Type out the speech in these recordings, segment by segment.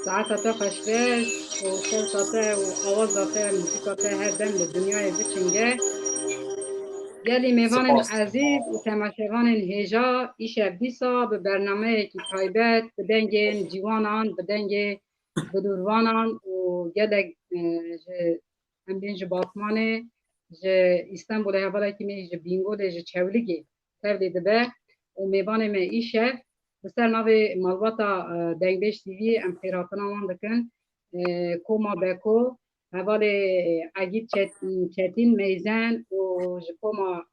ساعات خشبش وصوت وآواز موسیقى هر دم به دنیای بچنگه گلی میوان عزیز و تماشاگان هجا ایش دیسا به برنامه کی تایبت به دنگ جوانان به دنگ بدوروانان و گلک هم بین جباسمانه جه استانبول هوالا کی می جه بینگو ده جه چولیگی تبدی دبه و میوان می ایشه بسر ناوی مالواتا دنگبیش تیوی ام خیراتنا وان دکن کوما بکو حوالی اگید چتین میزن و جکوما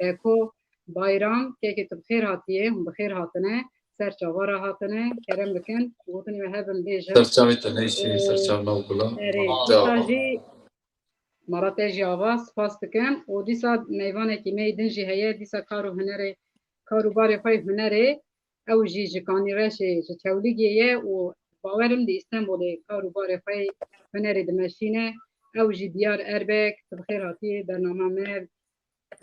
بکو بایرام که تو بخیر هاتیه هم بخیر هاتنه سر چاوارا هاتنه کرم بکن بودنی و هبن بیجم سرچاوی تنیشی سرچاو نو بلان دیسا مراتع جاوا سپاس دکم و دیسا میوانه که میدن جی هیه دیسا کارو هنره کارو باری خواه هنره او جی جکانی رشه چولیگیه و باورم دی استانبول کارو باری خواه هنره دمشینه او جی دیار اربک بخیر هاتی برنامه مرد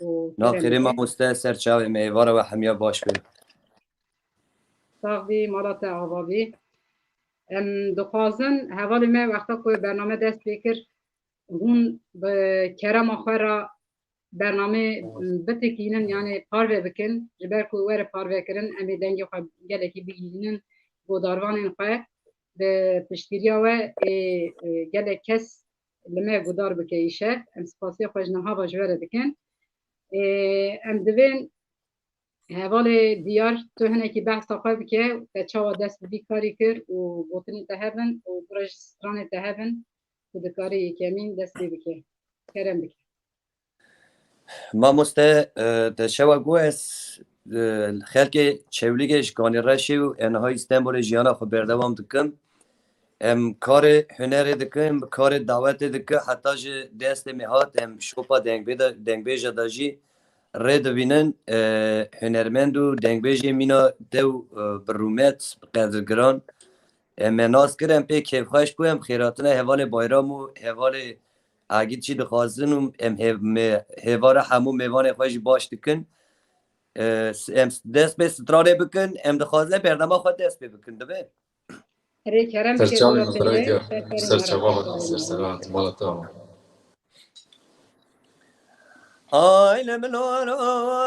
و ناخیری ما مسته سرچاوی میواره و همیا باش بید ساقبی مراتع آبابی دخوازن حوالی ما وقتا که برنامه دست بکر هون به کرم آخر برنامه بتکینن یعنی پارو بکن جبر کو ور پارو کرن امی دنگی خو گلکی بگینن گوداروان خو به پشتیریا و گلک کس لما گودار بکیشه ام سپاسی خوجنها باجوره دکن ام دوین حوال دیار تو هنه کی بحث آخر بکه و چاوا دست بی کاری کر و بوتنی تهبن و پروژستران تهبن و دکاری کمین دست بی بکه کرم بکه ما مسته تشوا گوس خلک چولیگش گانی رشی و انهای استانبول جیانا خو بردوام دکم ام کار هنر دکم کار دعوت دکه حتی ج دست میهات ام شوپا دنگ بیجا داجی رد بینن هنرمند و دنگ بیجی مینا دو برومت قدرگران ام ناس کرم پی کیف خواهش بویم خیراتنا حوال بایرام و حوال اگه چی دخوازن و هوار همو میوان خوش باش دکن ام دست به سترانه بکن ام دخوازه برنامه خود دست بکن دبه سرچاوی مطرحی دیا سرچاوا هاتی سرسلات مالتا آی لمنولو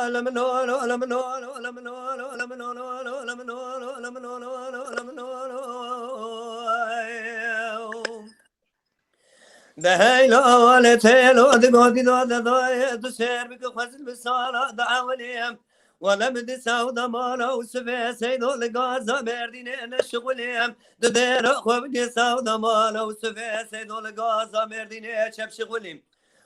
لمنولو لمنولو لمنولو لمنولو لمنولو لمنولو لمنولو ده هيلو لتيلو دقودي دو داي تسير بك خزل بسالة دعوليم ولا بدي سودا مالا وسفي سيدو لقازا بردين الشغليم ددير اخو بدي سودا مالا وسفي سيدو لقازا بردين شب شغليم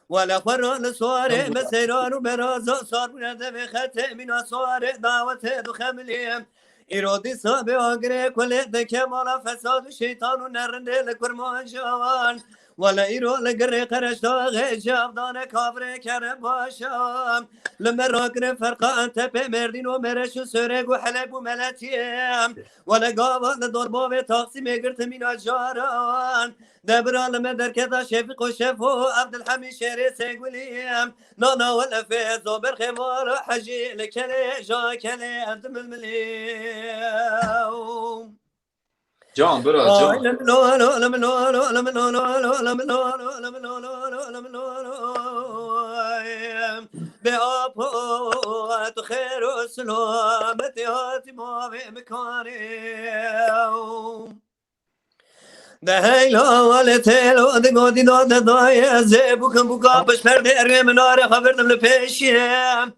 ولا خران صواري مسيران وبرازا صار من هذا خاتم من صواري دعوته دخمليم إرادي صابي أجري كل كمال فساد الشيطان ونرند لكرمان جوان ولا إيرو لقري قرش داغي جابدان كافر كرم باشام لما راكن فرقا أنت بمردين ومرش وسرق وحلب وملاتيم ولا قابل دور بابي تقسيم قرت من الجاران دبر لما دركتا شفيق وشفو عبد الحميد شيري سيقوليم نانا ولا في زوبر خمار حجي لكلي جاكلي أنت المليم جان برا جان بأبوات خير وسلامتي هاتي ما في مكاني ده هيلا ولتيلو دقودي دود داي زيبوكم بوكا باش فردي مناري خبرنا لپیشیم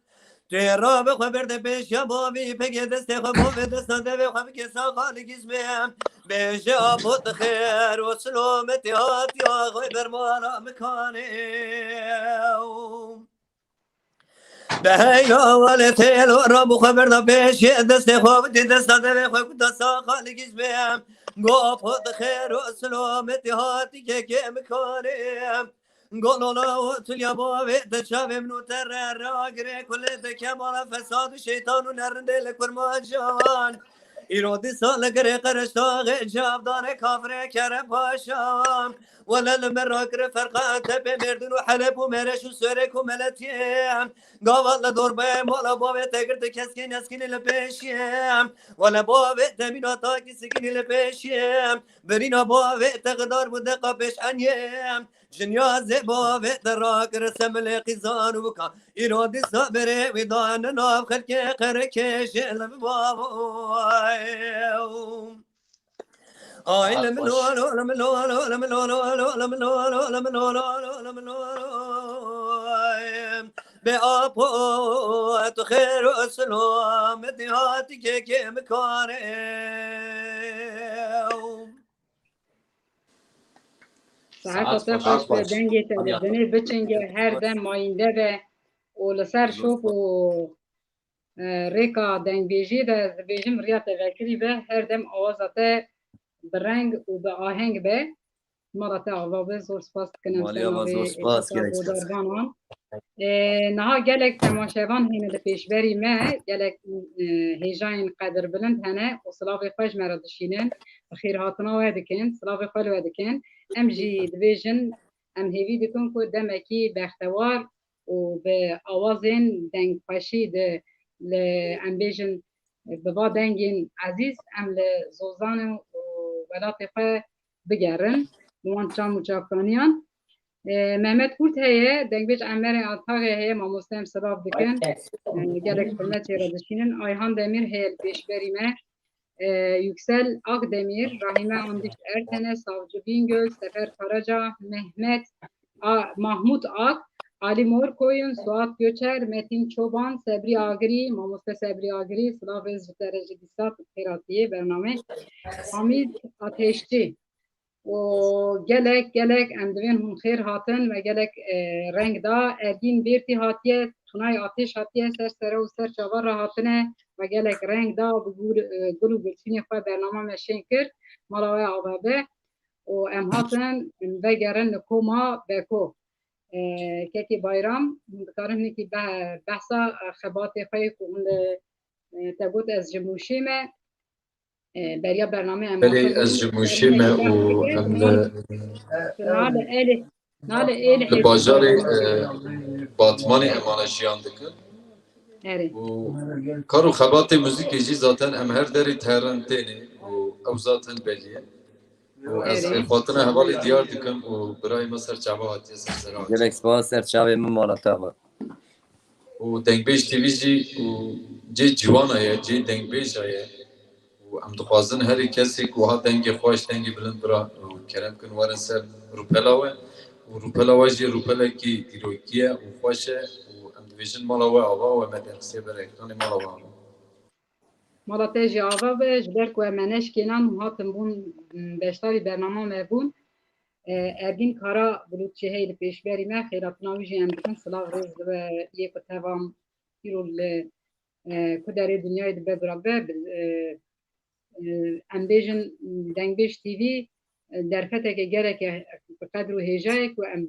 تیرا به خبر ده پیش یا بابی پگه دسته خب به دست ده به خب که ساخال گیزمیم بیش آبود خیر و سلامتی هات یا خوی برمانا مکانیم ده هیلا ولی تیل و رابو خبر ده پیش دسته خوب دی دست ده به خب که ساخال گیزمیم قافت خير وسلامتي هاتي كيم كارم قولوا له تليا بابي تشافي منو ترى راقري كل كمال فساد الشيطان ونرد لك ورماجان إيرودي سالك ريقرش طاغي جاب دار كافر كرم باشام ولا المراكر فرقات بمردن وحلب ومرش وسرك وملتيم قاول دور بهم ولا بابي تقرد كسكين يسكين لبيشيم ولا بابي تمينا تاكي سكين لبيشيم برينا بابي تقدر بدقة بيش عنيم جنيا زبابي تراك رسم لقزان وكا إيرودي صبري ودان ناف خلقي قركيش لبابي آي لمنو بأبو خير وسلام دهاتي كي مكارم ساعت خوش به دنگی تلویزیونی بچنگه هر دم ماینده به و لسر شوف و ریکا دنگ بیجی ده بیجیم ریا تذکری به هر دم آوازاته برنگ و به آهنگ به مرات آوازه زور سپاس کنم سنوی نها گلک تماشاوان هنه ده پیشبری ما گلک هیجاین قدر بلند هنه و صلاوی خوش مردشینن خیر هاتنا وادکن صلاوی خوال وادکن ام جی دویژن ام هیوی دکن که دمکی بختوار و به آوازین دنگ خوشی ده ام بیژن ببا دنگین عزیز ام لزوزان و ولات خواه بگرن موان چام و چاکانیان محمد کورت هیه دنگ بیش امر آتاقه هیه ما مسلم سباب دکن گلک فرمت چه را دشینن آیهان دمیر هیل پیش بریمه Yüksel Akdemir, Rahime Andiş Ertene, Savcı Bingöl, Sefer Karaca, Mahmut Ak, Ali Morkoyun, Suat Göçer, Metin Çoban, Sebri Agri, Mamuste Sebri Agri, Slavez Derece Disat, Teratiye, Bername, Hamid Ateşçi, o gelek endivin hun khair hatın ve gelek rengda Ergin Birti hatiye, Tunay Ateş hatiye, Sersere u Serçavar rahatine ve gelek rengda bu gulu gülsini khoy bernama meşin kir malaway avabe o em hatın ve geren koma beko keki bayram dikarin ki bahsa khabati khoy ku tagut az jmuşime بریا برنامه بله از جموشیم و لباجار باتمان امانشیان دکن و کارو خبات موزیکی جی زاتن ام هر داری تهران تینی و او زاتن بلیه و از خاطر حوالی دیار دکن و برای ما سرچابه هاتی سرسرات گلکس با سرچابه من مالتا با و دنگبیش تیوی جی و جی جوان آیه جی دنگبیش آیه و ام دخوازن هر کسی که ها دنگی خوش دنگی بلند برا و کرم کن وارن سر روپلاوه و روپلاوه جی روپلا کی دیروکیه و خوشه و ام دویژن مالاوه آوا و مدرسه برکتان مالاوه مالاته جی آوا به جبرک و منش کنان هاتم بون بشتاری برنامه مبون اردین کارا بلوچه هیل پیشبری ما خیراتناوی جی ام بکن صلاح رز و یک و توام ایرول کداره دنیای دبه برابه ام بیژن دنگبیش تیوی درفته که گرک قدر و هجایک و ام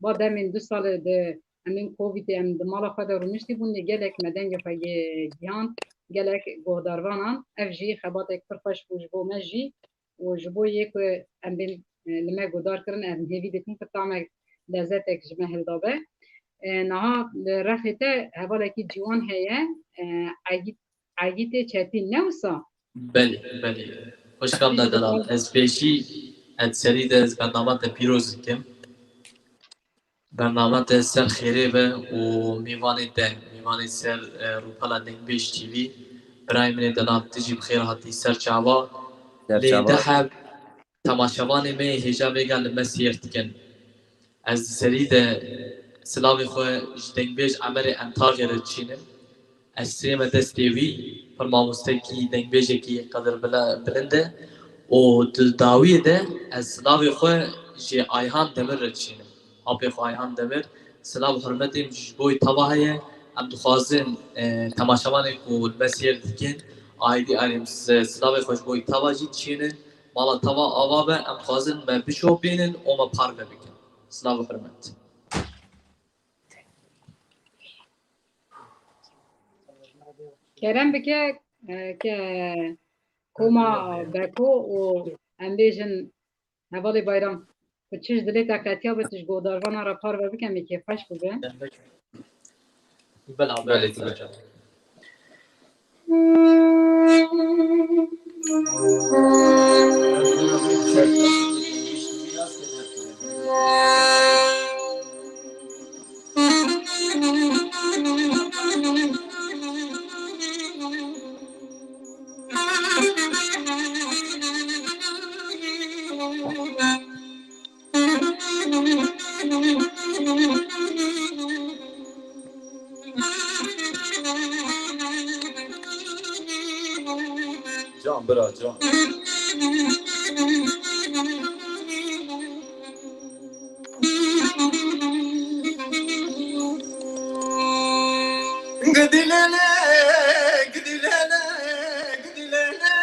با دمین 2 سال ده امین کووید ام دمالا خدا رو نشتی بونده گلک مدنگ فاگه گیان گلک گهداروانان اف جی خبات اک پرخوش بو مجی و جبو یک ام بین لما گهدار کرن ام هیوی دکن که طعمه لذت اک جمه هلدابه نها رفته حواله جوان هیه عگیت چتین نوسا بله خوش کام ندارم از پیشی از سری از برنامه پیروز کم برنامه سر خیره و میوانی سر روپلا دنگ بیش تیوی برای من دنام تجیب خیر هاتی سر چاوا لیده حب تماشاوان می هجا بگن مسیرت کن از سری سلاوی خواه دنگ بیش عمر انتاغی رو چینم از سریم دستیوی فرماموستکی دنگ بیشه کی قدر بلنده و داویه ده از سلاوی خواه جی آیهان دمر رچینم آبی خواه آیهان دمر سلاو حرمتیم جبوی تواهیه ام دخوازن تماشاوانه که مسیر دکن آیدی آریم سلاوی خواه جبوی تواجی چینن مالا توا آوا به ام خوازن ما بشو بینن و ما پار بکن سلاو حرمت Kerem bike که کما بکو و اندیشن هوالی bayram و چیز دلی تکاتیا بتش گوداروانا را پار و بکن که خوش بگه بلا بله بلا تو جان برا جان قدلنا قدلنا قدلنا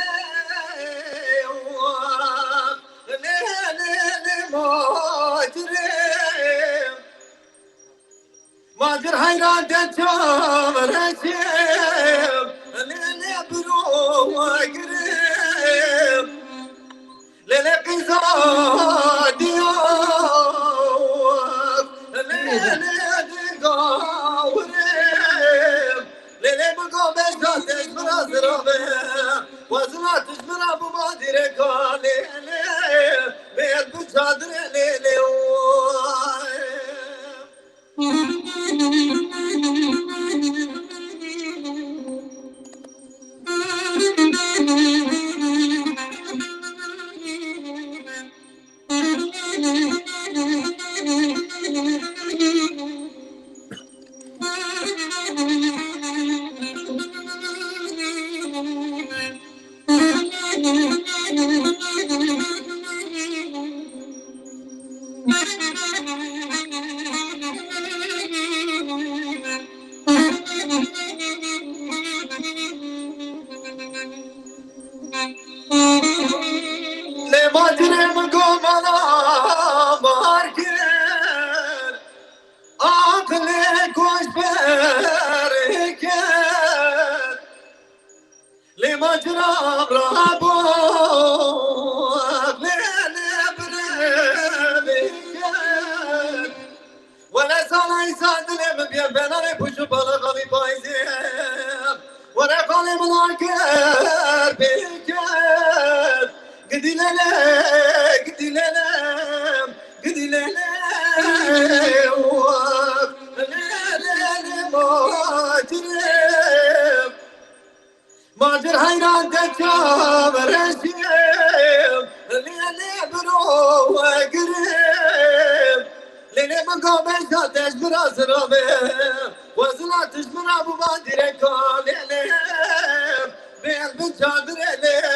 ما در حيران تتامر هشيم ليلي برو قريب ليلي قزاد يوم ليلي قاوريب ليلي بقو بشتات تجبر أزرابي وزنات تجبر أبو مادر قالي بيت بشادر ليلي لمادرم قومنا ماركر عقلك وش بركر لمجرى برابو لنبربكر ولا صلاة يساد لم بيبناني بوشو بلغمي بايزير ولا قالي ملاكر بكر قدي لنا قدي لنا قدي لنا ماجر حيران تجاب رشيم ليلي برو وقريب ليلي مقابل تاتش براس ربي وزلاتش من ابو بادر كان ليلي بيل بجادر ليلي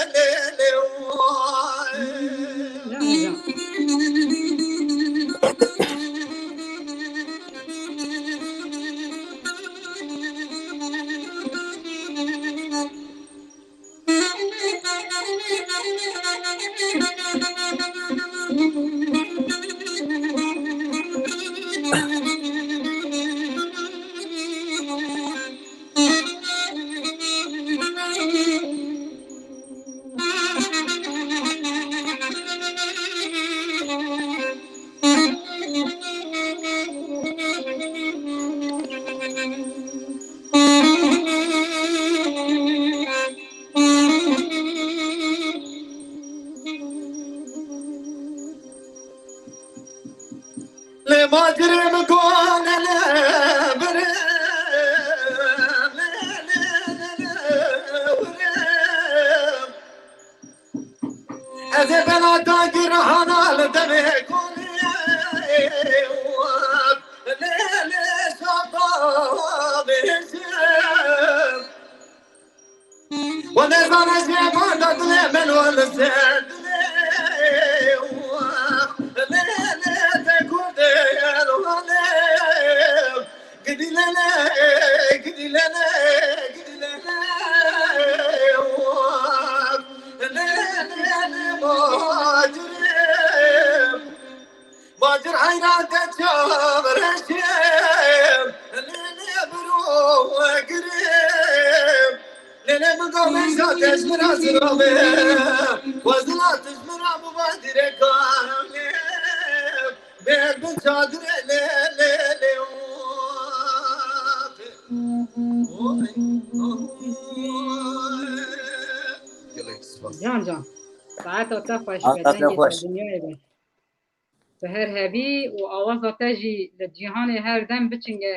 ما ادري مقول لا بريم اذا بلا تاجر هنا لدمي كل ليلي شطاب الشام وانا زانا زيبان تطلع من والسد قدي لنا قدي لنا قدي لنا Lele mıgamen zateş biraz rabe Vazın atış mıra bu vadire kâne Ver bu çadire lele جان جان ساعت تا خوش ساعت به تا دنگی خوش. تا دنیای به به هر هبی و آواز تا جی لجیهان هر دم بچنگه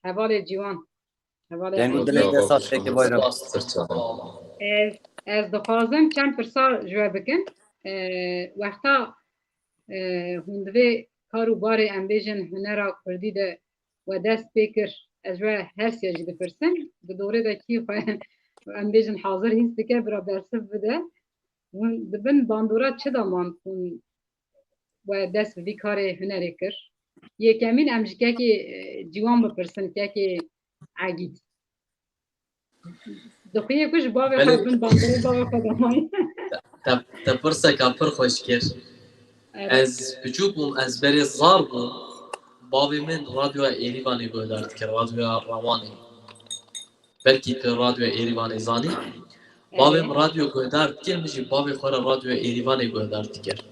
حوال جیوان حوال Dengu عزیز dilek de sat peki bayram. از دخوازم چند پرسا جواب بکن وقتا هندوی کارو باری امبیجن هنرا کردی ده و دست بکر از و هر سیاجی ده پرسن به دوره ده کی خواه امبیجن حاضر هیست که برا برسف بده دبن باندورا چه دامان کن و دست وی کار هنری کر یکمین امجکه که جوان بپرسن که عگید دخویه کش باوی بله. خواه بن باندورا باوی خواه دامای تپرسه کپر خوش کرد از بچوک بوم از بری زار بوم باوی من رادیو ایریوانی گویدارد که رادیو روانی بلکی که رادیو ایریوانی زانی باویم رادیو گویدارد که میشه باوی خورا رادیو ایریوانی گویدارد کرد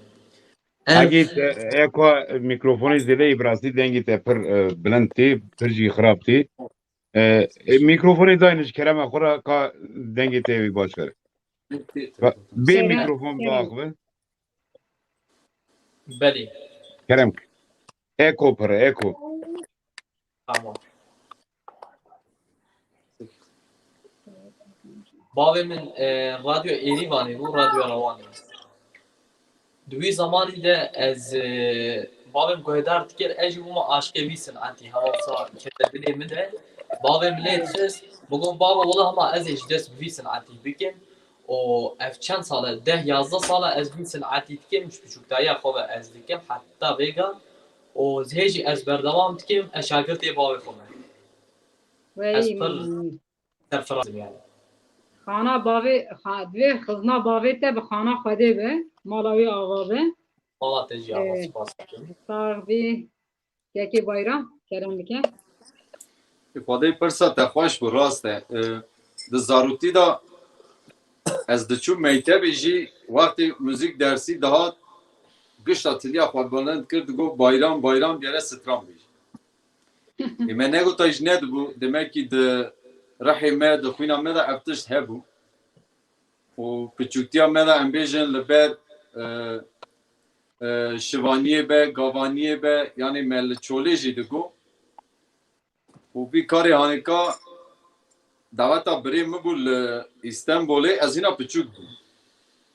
اگه اکو میکروفونی زیله ابراسی دنگی ته پر بلند تی پر جی خراب تی میکروفونی داینش کرم خورا کا دنگی ته باش کرد بی میکروفون با آخوه بله کرم اکو پر اکو tamam باوی من رادیو ایریوانی بو رادیو روانی دوی زمانی ده از باویم گویدارد کرد اجی بوما عاشقه وی صنعتی هوا سا کده بلی مده باویم لیت خست بگم بابا والله هما از اش دست وی صنعتی بکن و اف چند ساله 10-11 ساله از وی صنعتی دکم مش بچوک دایا خواه از دکم حتی بیگا و زهیجی از بردوام دکم اشاگرتی باوی خواه از پر سرفرازم yani خانه باوی دوی خزنا باوی ته به خانه خوده به مالاوی آقا به Valla tecih ama spas diyorum. صاحبی یکی بایرام کرم بکن خدای پرسا تخواش بو راسته د زاروتی دا از دچو میتبی جی وقتی موزیک درسی دهات گشت اتلیا خود بلند کرد گو بایرام بایرام بیاره سترام بیش ایمه نگو تایش ند بو دمکی ده رحی ما ده خوینا ما ده افتشت هبو و پچوکتیا ما ده امبیجن لبر شوانیه به گاوانیه به یعنی مل چوله جی دگو و بی کاری هانکا دعوتا بری مبول استانبولی از اینا پچوک بود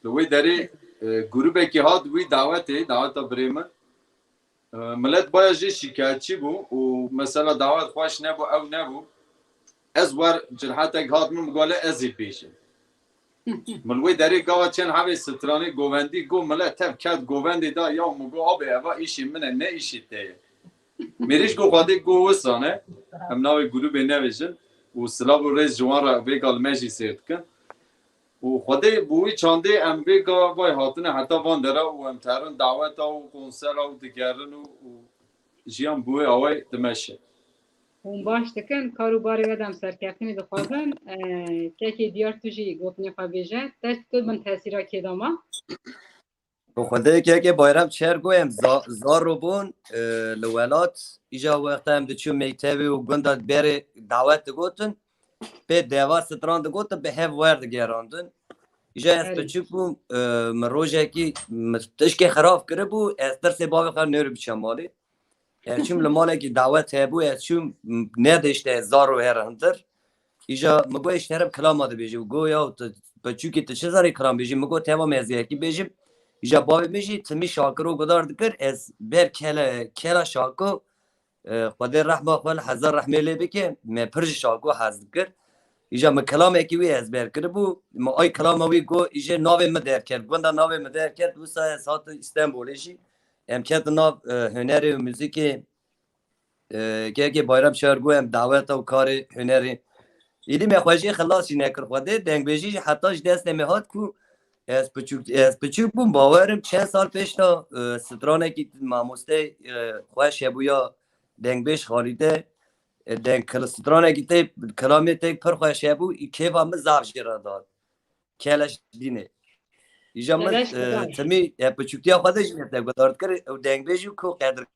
لوی داری گروه کی هات وی دعوتا بری من ملت باید جی شکایتچی بو و مثلا دعوت خوش نبو او نبو از ور جرحتک هات من مگاله ازی پیشه ملوی داری گاوا چند حوی سترانی گووندی گو ملت تب کد گووندی دا یا مگو آبه اوا ایشی منه نه ایشی تیه میریش گو خواده گو وسانه هم ناوی گروه به نویشن و سلاب و ریز جوان را بیگال مجی سرد کن و خواده بوی چانده ام بیگا وای هاتنه حتی وان داره و ام ترون دعوت و کنسر و دگرن و جیان بوی آوای دمشه اون باش دکن کارو باری ودم سرکفتنی دخوازن که دیار توشی گفتنی خواه بیجه دست کد من تحصیرا کداما تو خدای که bayram çer goyim zar رو بون لولات ایجا وقت هم دچو میتابی و گنده بری دعوت گوتن به دیوار ستران گوتن به هف ورد گراندن ایجا از بچوک بو مروجه کی تشکی خراب کرده بو از ترس باوی خر نرو بچم مالی چون لماله کی دعوت هبو از چون نداشته زار و هر هندر ایجا مگو اشترم کلام آده بیجی و گو یا بچوکی چه زاری کلام بیجی مگو تیما میزیه کی بیجیم ایجا باوی میشی تمی شاکر و گدار دکر از بر کلا شاکو خدا رحمه خال هزار رحمه لی بکه من پرج شاکو هز دکر ایجا من کلام اکی وی از بر کرد بو ما آی کلام وی گو ایجا ناوی مدر کرد گوندا ناوی مدر کرد و سایه ساعت استانبولشی امکان ناو هنری و موزیکی که bayram شهر گو ام دعوت و کار هنری ایدی مخواجی خلاصی نکر خوده دنگ بیجی حتی دست نمیهات کو از بچوک بوم باورم چند سال پیش تا سترانه که ماموسته خواه شبویا دنگ بیش خالیده دن کلسترانه گیته کلامی تک پر خوشه بو کیف هم زارش را داد کلش دینه ایجا من تمی بچوکتیا خودش میته گذارد کرد و دنگ بیجو کو قدر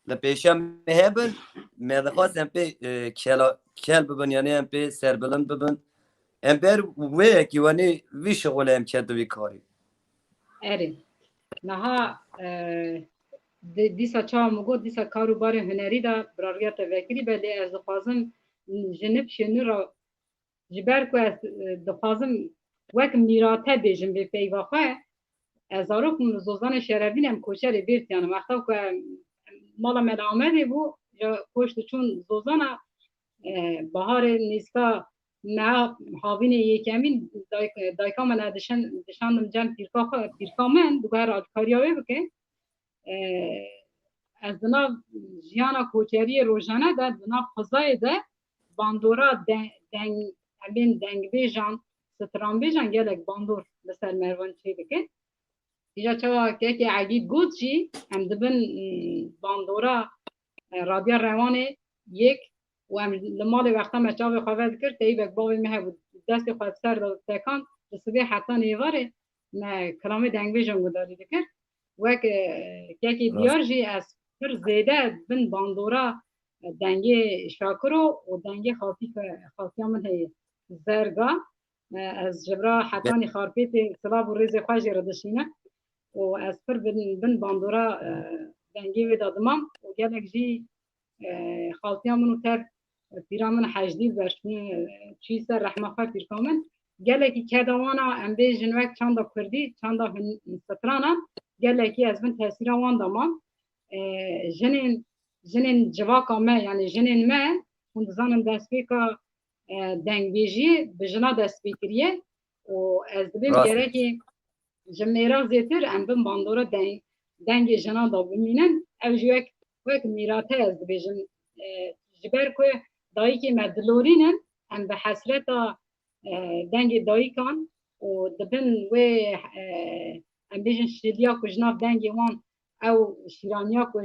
لپیشم مهبن مدخواست ام پی کل ببن یعنی ام پی سر بلند ببن ام بر وی کی ونی وی شغل ام کرد وی کاری اره نها دیسا چا مگو دیسا کاروبار هنری دا براریات وکری بله از دخوازم جنب شنو را جبر کو از دخوازم وک میراته بیجم به پیواخه از آروک زوزان شربین هم کوچر بیرت یعنی وقتا که مالا من آمده بو یا پشت چون زوزان بهار نیستا نه هاوین یکمین دایکا من دشاندم جن پیرکا من دوگه راجکاریاوی بکن از دنا جیانا کوچری روزانه ده دنا فضای ده باندورا دنگ بیجان ستران بیجان گلک باندور بسر مروان چی بکن ایجا چوا که عگید گود چی هم دبن باندورا رادیا روانه یک و هم لمال وقتا مچاوی خواه کرد تایی بک باوی مه بود دست خواهد سر داد تکان رسوبه حتی نیواره نه کلام دنگ بیجان گداری دکر وک که دیار جی از پر زیده بن باندورا دنگ شاکرو و دنگ خاطی من هی زرگا از جبرا حتی خارپیت سلاب و ریز خواهی ردشینه و از پر بن باندورا دنگی و دادمام و گلک جی خالتیا منو تر پیرامن حجدی برشن چی سر رحمه خواه پیرکامن گلکی کدوانا ام بی جنوک چاندا کردی چاندا سترانا گلکی از من تاثیر وان دامام جنین جواکا ما یعنی جنین ما اون دزانم دستوی که دنگ بیجی بجنا دستوی کریه و از دبیم گلکی جمیرا زیتر ام بین باندورا دنگ جنا دا بمینن او جوک وک میراته از دبیجن جبر که دایی که مدلورینن ام به حسرتا دنگ دایی کن و دبن و ام بیجن شیلیا که جناف دنگی وان او شیرانیا که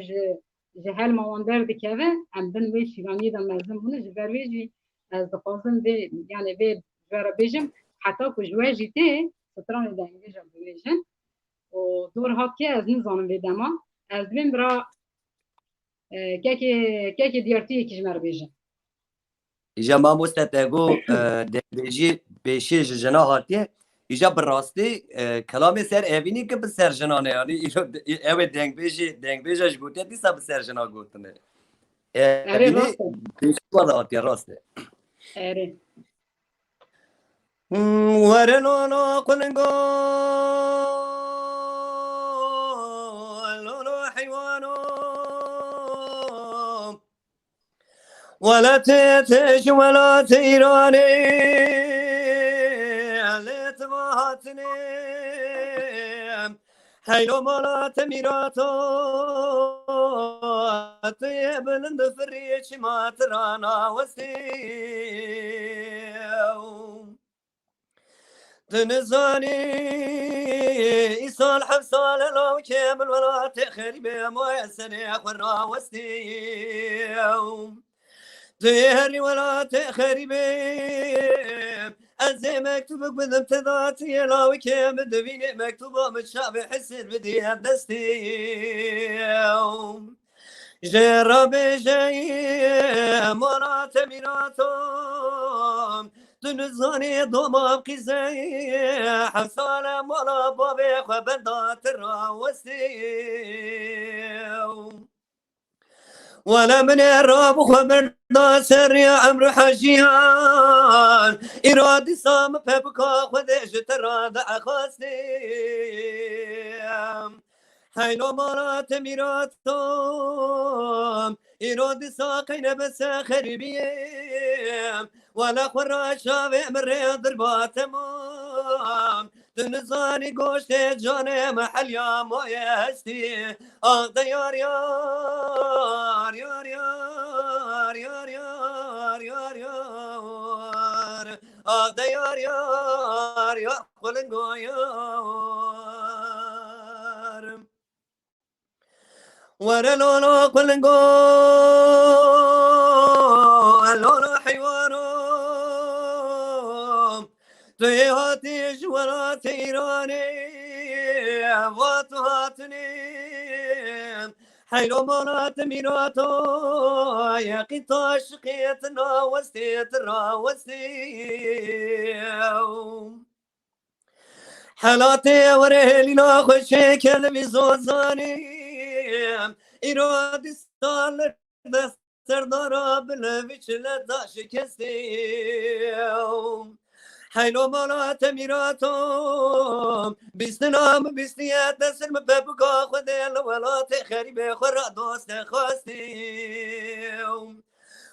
جهل موان درد که ام بین و شیرانی دا مزم بونه جبر ویجی از دخوازم یعنی وی جوارا بیجم حتی که جواجی ته ستران دنگی جا بیجن و دور هات که از نزانم بیدما از بین برا که دیارتی کشمر بیجن ایجا ما مستتگو دنگیجی بیشی جنا هاتیه ایجا براستی کلام سر اوینی که به سر جنانه یعنی اوه دنگ بیجاش گوته دیسا به سر جنا گوتنه اوینی بیشی بادا هاتیه راسته اره ورنونو قلنگو لونو حيوانو ولا تتش ولا تيراني ليت ما هاتني حيلو مالا تميراتو طيب لند فريش ما ترانا وستي تنزاني إيصال حفصال لو كامل ولا تأخر بما يسني أخرنا وستي تهري ولا تأخر بهم أزي مكتوبك بذب تذاتي لو كامل دبيني مكتوبة متشابه حسن بدي هدستي جرب جاي مرات ميراتهم تنزاني دوما بقزي حصال مولا بابي خبردات الراوستي ولا من الراب خبر ناصر يا عمرو حجيان إرادي صام ببكا خدش تراد أخاستي حينو مرات ميراتهم إرادي ساقين بس خربيم ولا خراج شافي من رياض الباتمام تنزاني قوشت جاني محل يا مويا هستي ديار يار يار يار يار يار يار يار ديار يار يار قلنقو يار ورلولو قلنقو توی هاتی جوانات ایرانی و تو هاتنیم حیلو مانات میراتو یقی تو عشقیت ناوستیت راوستیم حالاتي وريلي ناخذ شكل بزوزاني إرادي ستال دستر ضرب لبيش لداش كستيم حيلو مالات ميراتهم بيستنام بيستيات سلم ببقى خدل ولا تخرب خرا دوست خواستيم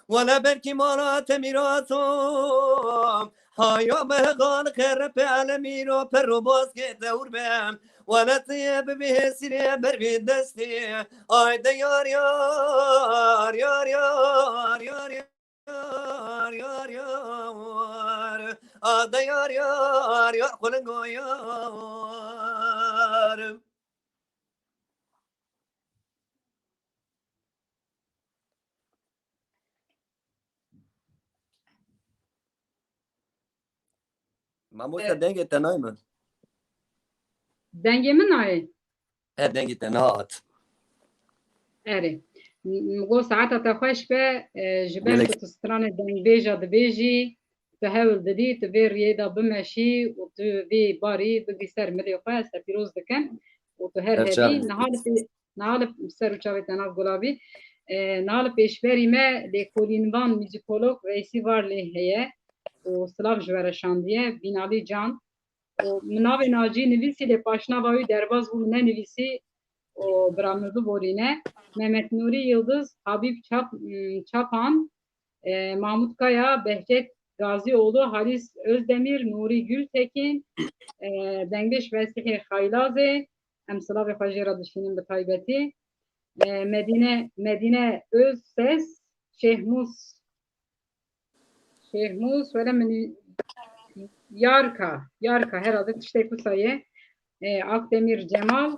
ولا بركي مرات ميراتهم هايو مهغان خرب عالمينو برو باسكي دور بهم ولا طيب به سري بربي دستي اي دا يار يار يار يار يار يار يار يار دا يار يار يار خلنگو يار Mamosta denge tenay mı? Denge min nayê? Denge tenat. Erê. Go saeta te xweş be ji ber ku tu stranê dengbêja dibêjî tu hewl didî tu vê riyê de bimeşî û tu vê barî bigî ser milê xwe ez te pîroz dikim û tu her hebî niha li ser û çavê te nav gulavî niha li pêşberî me lêkolînvan mûzîkolog Veysî Varlê heye û silav ji we re şandiye Bînalî Can û min navê nacî nivîsî lê paşnava wî derbas bû min nenivîsî û biramîrdû borîne Mehmet Nuri Yıldız, Habib Çapan, Mahmut Kaya, Behçet Gazioğlu, Halis Özdemir, Nuri Gültekin, Dengeş Vesih Haylazê, em silavê xwe jê re dişînin bi taybetî, Medine Özses, Şehmus were min Yarka herhalde tiştek ku sayê, Akdemir Cemal,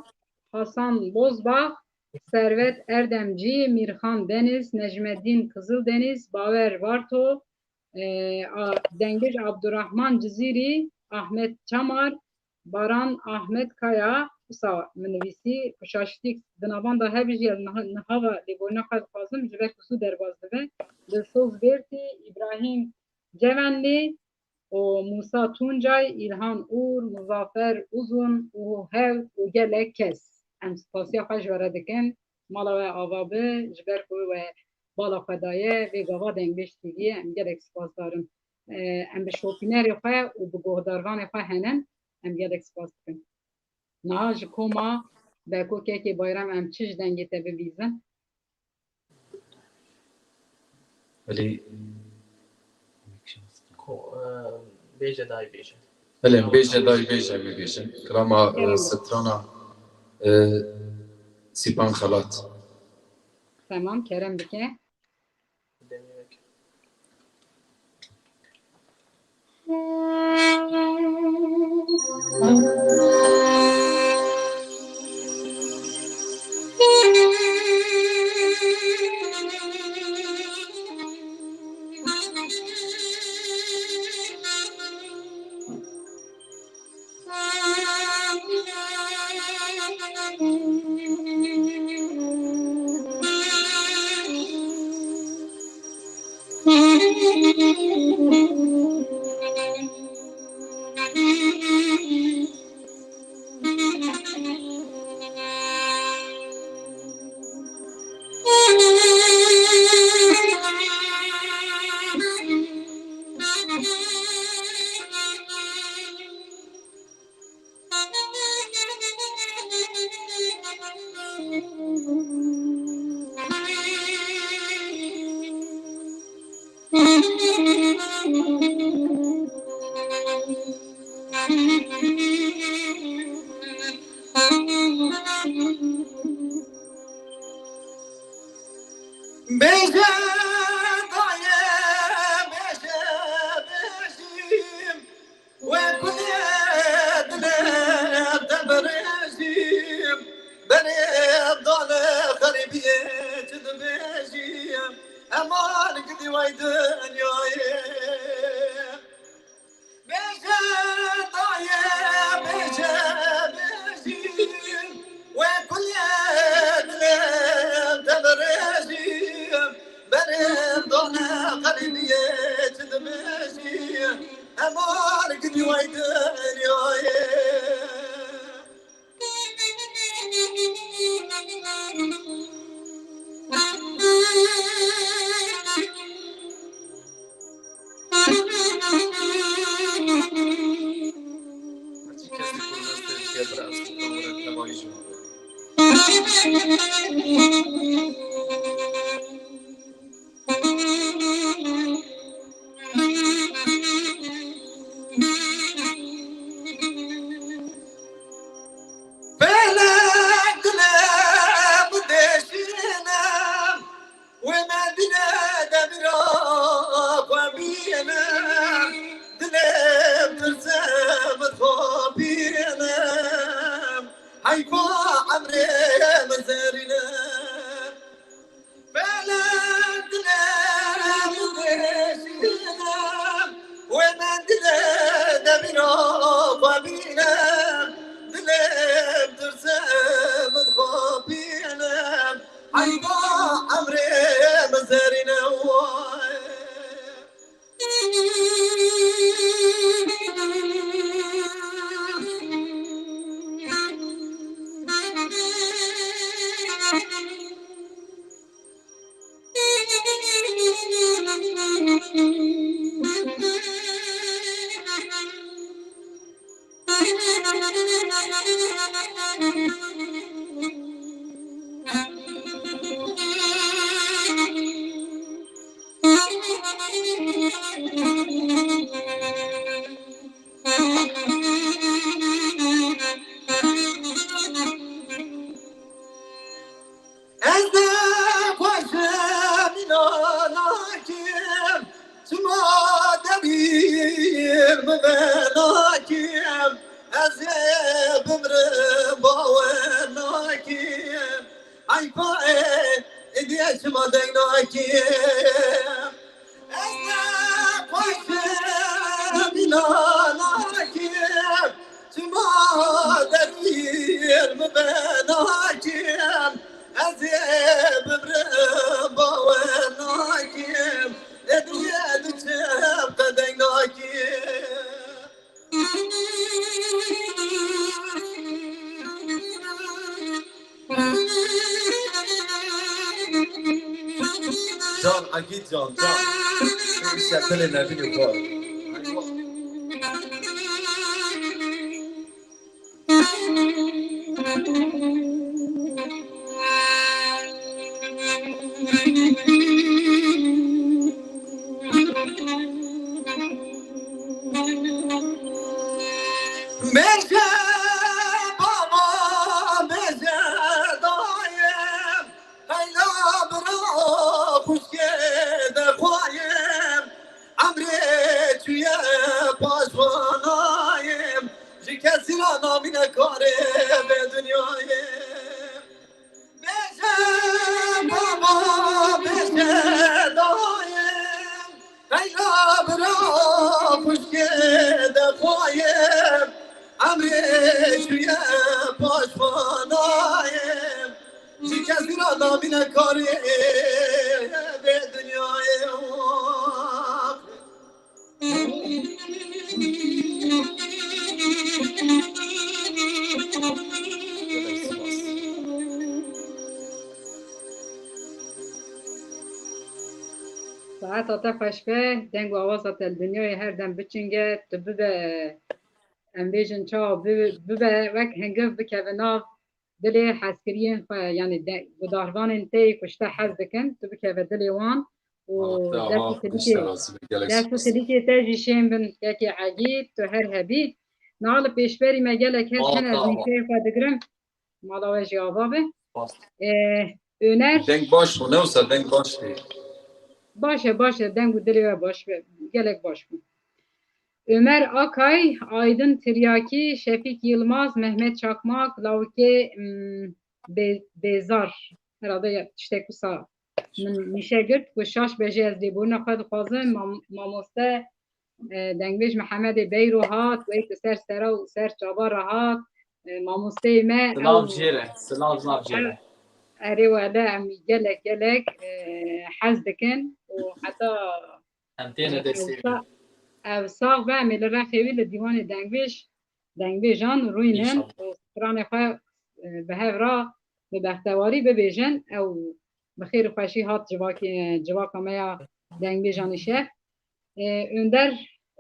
Hasan Bozbağ, Servet Erdemci, Mirhan Deniz, Necmeddin Kızıldeniz, Baver Varto, Dengiz Abdurrahman Ciziri, Ahmet Çamar, Baran Ahmet Kaya, Usa minivîsî kuşaştik dinavan da her jî nihava lêborîna xwe dixwazim ji ber ku derbas dibe Dilsoz Bertî, İbrahim Cevenlî û Musa Tuncay, İlhan Uğur, Muzaffer Uzun û hev û gelek kes. Em spasiya xwe ji we re dikin mala we ava bi ji ber ku we bala xwe daye vê gava Dengbêj TVyê em gelek spas darin. Em bi şopînerê xwe û bi guhdarvanê xwe henin em gelek spas dikin. Niha ji koma Bekokekê bayram em çi ji dengê te bibîzin? Bêje dayê bêje. Hele bêje dayê bêje bibêjin. Kirama strana Sipan Xelat. Tamam, Kerem dike. Aman gidi vay dünyaya. بی وای دنیای فلك دلم دشنم ومدينة دمرك وبينم دلم ترسم تخابينم حيفا عمري مزارنا فلك دلم دشنم ومدينة دمرك وبينم دلم ترسم تخابينم حيفا عمري مزارنا ازدك وشامنا ناكم سما دبير مبناكم ازيب مربا وناكم عيفائي اديش ما ديناكم ازدك وشامنا ناكم سما دبير مبناكم أزيب بربا وناكم الدنيا تبقى جان اكيد جان شكل النبي الكبار مجا بابا مجا ضايم هيا برا خشكي خوايم عمري تويا باشوانايم جي كسرانا من كاري بدنيايم مجا بابا مجا ضايم هيا برا خشكي خوايم عمري شوية باش فنايم جي كسرانا من كاري بدنيايم ساعت آتا خوشبه دنگ و آواز آتا دنیای هر دم بچنگه تو ببه امبیجن چا ببه وک هنگف بکه ناف دلی حسکرین یعنی بداروان تی کشته حز دکن تو بکه دلی وان و درسو تلیکی تاجی شیم بن یکی عجیب تو هر هبید نال پیشبری مگلک هست هن از میکره خودگرم مالا و جوابه Öner denk baş mı ne olsa denk baş değil. Başa dengu dili baş gelek baş bu. Ömer Akay, Aydın Tiryaki, Şefik Yılmaz, Mehmet Çakmak, Lavke Bezar. Herhalde işte kusa. Mişe gürt bu şaş beje ez li buna kad xazım mamoste dengbej Muhammed Beyru hat ve ser sera ser çaba rahat mamoste me Sılav jere. أري ولا عم جلك حز دكن وحتى أنتينا دستي او ساغ به امیل رخیوی لدیوان دنگبیجان روینن و ستران خواه به هفرا به بختواری ببیجن او بخیر خوشی هات جواکا میا دنگبیجان شف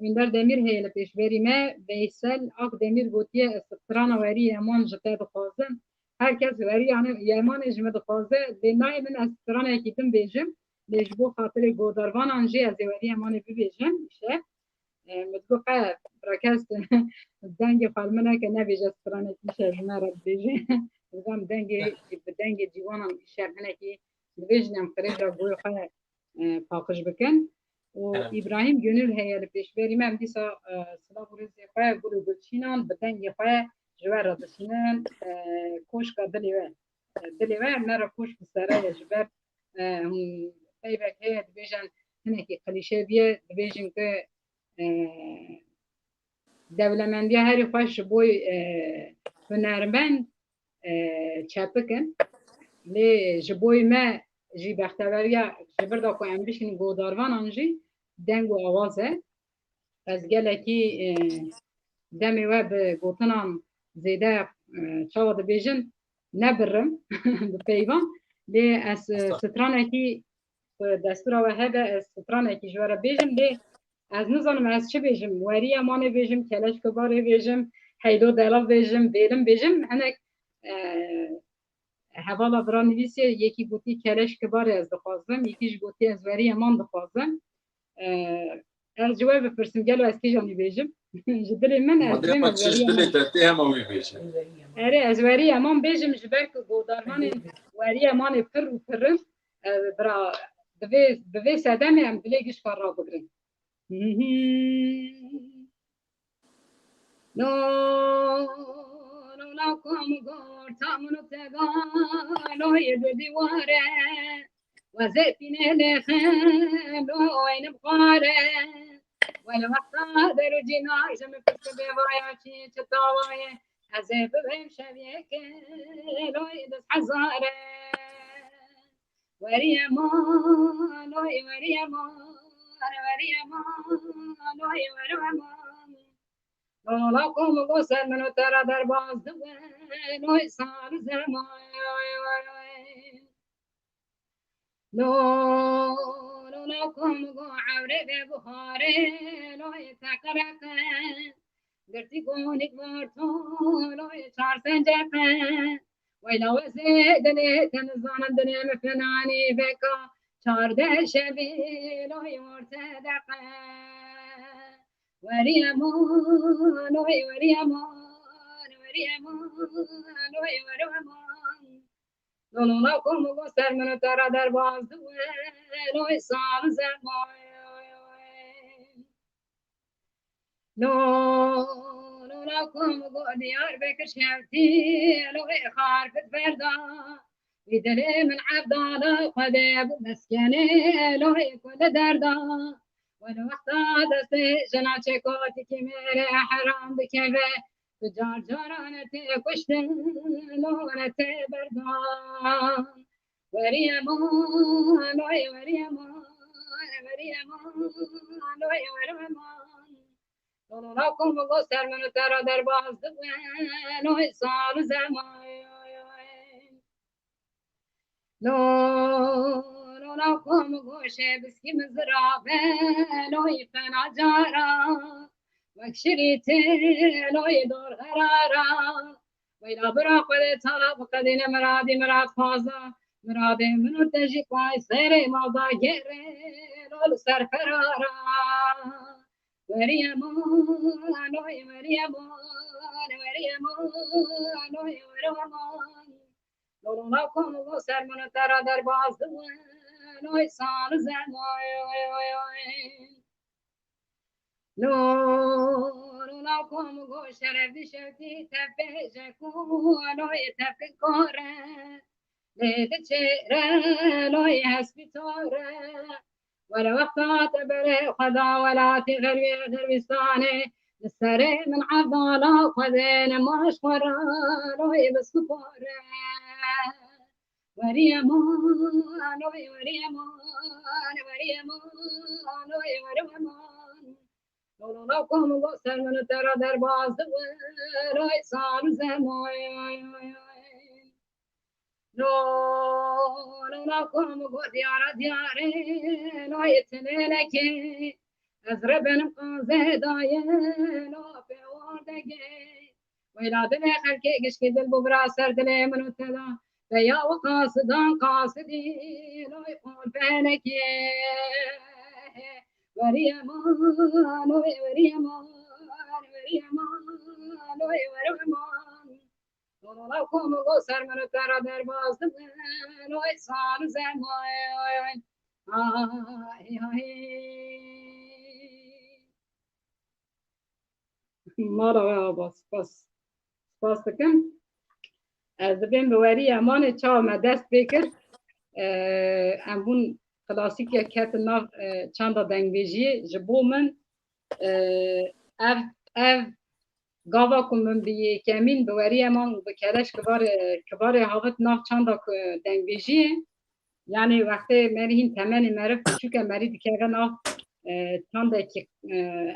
اندر دمیر هیل پیش بریم ویسل آق دمیر گوتیه ستران وری امان جته دخوازن هر کس وری امان جمع دخوازه دینای من از ستران اکیتم بیجم لجبو خاطر گوداروان آنجی از وری امان بیجم شف متوقع برکست دنگ فرمانه که نبیجه سترانه کی شرمه را بیجه بگم دنگ جیوانم شرمه کی بیجنم خریج را گوی خواه پاکش بکن و ابراهیم گönül هیال پیش بریم هم دیسا سلا بروزی خواه گلو گلچینان به دنگ خواه جوار را دسینن کوشکا دلیوه مرا کوش بسره جبر پیوک هید بیجن هنکی قلیشه بیه بیجن که دولمندی هری خوش بوی هنرمند چپکن لی جبوی ما جی بختوریا جبر دا کو ام بشین گوداروان انجی دنگ و آوازه از گلکی دمی و به گوتنام زیده چاوا ده بیجن نبرم به پیوان لی از سترانه کی دستور و هده از سترانه کی جواره بیجم لی از نزانم از چه بیجم وری امانه بیجم کلش کباره بیجم هیدو دلال بیجم بیرم بیجم هنک حوالا برا نویسیه یکی گوتی کلش کباره از دخوازم یکیش گوتی از وری امان دخوازم از جواب بپرسم گلو از کی جانی بیجم جدلی من از دویم از وری امان از وری امان بیجم جبر که گودارمان وری امان پر و پرم برا دوی سدم هم بلیگش کار را بگرم No, no, come go, tamno tega, no yed diware, وزيتين لخن وين بخاره ولا وقت درجنا جم في بوايا تطاوي عزب بهم شبيك لو يدس حزاره وريما لوي وريما وريما لوي وريما لكم غسل من ترى درباز دوين صار زمان لو لكم غو عوري ببخاري لو يتكرك درتي قونك مرتو لو يشار سنجك ويلا وزيد لي تنزان الدنيا مفناني بكا شار ده شبي لو يمرتدق وريمان وريمان وريمان لونو لكم غسل من ترى درباز دوين صار زمان لونو لكم ديار بكر شفتي لو خارفت فردا بدلي من عبدالله قداب مسكني لو كل دردا ولو اختاد جنا چکاتی که میره حرام بکوه تو جار جارانت کشتن لونت بردان وری امان وری امان وری امان وری امان لونو لکم گستر منو ترا در باز دوین سال زمان لكم غوشة بسكي مزرابة لو يفنى جارا وكشريت لو يدور غرارا ويلا براق وليتها بقدين مراد فازا مرادي منو تجي قاي سيري موضا جيري لو سر فرارا وريمان وريمان لكم غسل من ترى درباز دوين صار زمان لكم غشر بشوتي تفجكون ويتفكره لتشيره لو يهسبتوره ولا وقت تبري خذا ولا تغري غربستاني السري من عضالة خذين مشقرة لو يبسكوره وريمان وريمان وريمان وريمان Ola komu go sermenu tera der bazdı ay sar zemoy no no komu go diyara diyare no yetenene ki ezre benim qazedaye no pe ordege ويلادنا خلك قشكد الببرا سرد لي من التلا فيا وقاصدا قاصدي لا يقول بينك وريمان وريمان وريمان وريمان والله كم قصر من الترى درباز لا يصار زمان مرة بس دکم از بین بوری امان چا ما دست بکر امون کلاسیک کت ناف چند دنگویجی جبو من اف گاوا کمم بیه کمین بوری امان بکرش کبار هاوت ناف چند دنگویجی یعنی وقتی مرهین تمنی مرف چوک مری دیکره ناف چند که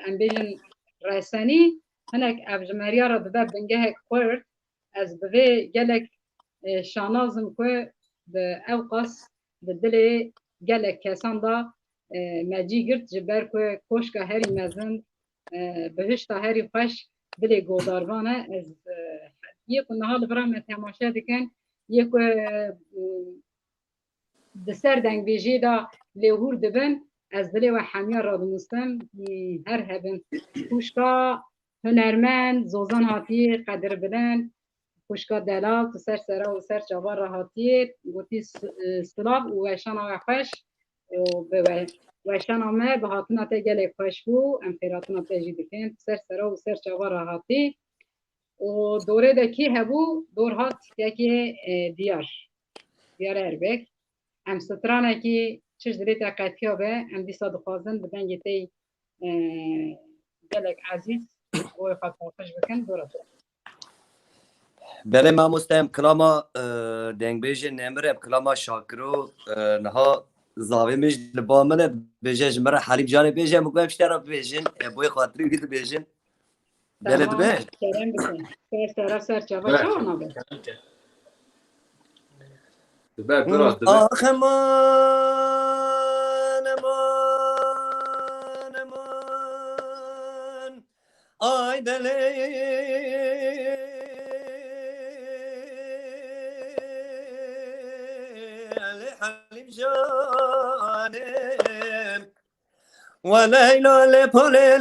امبیجن رسانی هناك أبجماريا رد باب بنجاه كورت از بوی گلک شانازم که به اوقاس بدل گلک کسان دا مجی گرد جبر که کوشک هری مزن بهشت هری خوش دل گوداروانه از یک نهال برام تماشا دکن یک دسر دنگ بیجی دا لیهور دبن از دل و حمیا را دمستم هر هبن کوشکا هنرمند زوزان هاتی قدر بدن خوشکا دلال تو سر سرا و سر چوار هاتی گوتی سلاب و وشان آخش و وشان آمه به هاتون آتا گل خوش بو امپیراتون آتا جیدکن تو سر سرا و سر چوار هاتی و دوره دکی هبو دور هات یکی دیار اربک ام سترانه که چش دلیت اقتیا به ام دیسا دخوازن بدن گیتی گلک عزیز و خاطرش بکن دورت بله ما مستم کلاما دنگ بیجه نمره کلاما شاکرو نها زاوی مش لبامنه بیجه جمره حریب جانه بیجه مقبل شترا بیجن بوی خاطری بیت بیجن بله دبه کرم بکن سر سر چاوا چاوا نبه آخ ay dele halim janem وليلى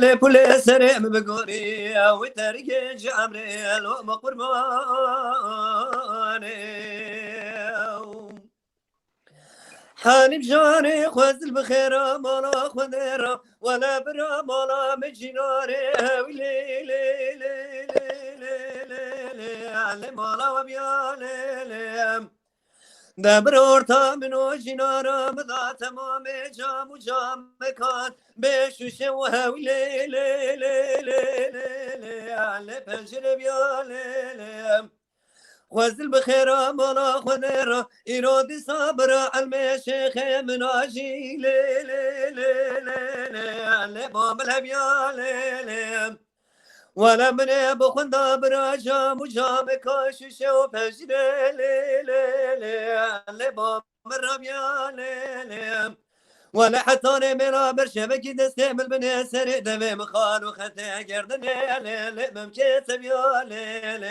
لبولي سريم بقوري وترقي جامري الوم قرباني حالي بجاني خوزل بخيرة مالا خديرة ولا برا مالا مجناري ويلي لي لي لي لي لي مالا وبيالي دبر ارتا منو جنارا مذا تمام جام وجام مكان بشوش وهويلي لي لي لي لي على بنجر بيالي خوزل بخيرة مالا خديرة إرادي صابرة على شيخ مناجي لي لي لي لي على باب الهبيالي ولا من بخن دابرا جام وجام كاشش وفجر لي لي لي على باب الربيالي ولا حتى ملا برشبك دستعمل بني سري دمي مخان وختي قردني لي ممكن تبيالي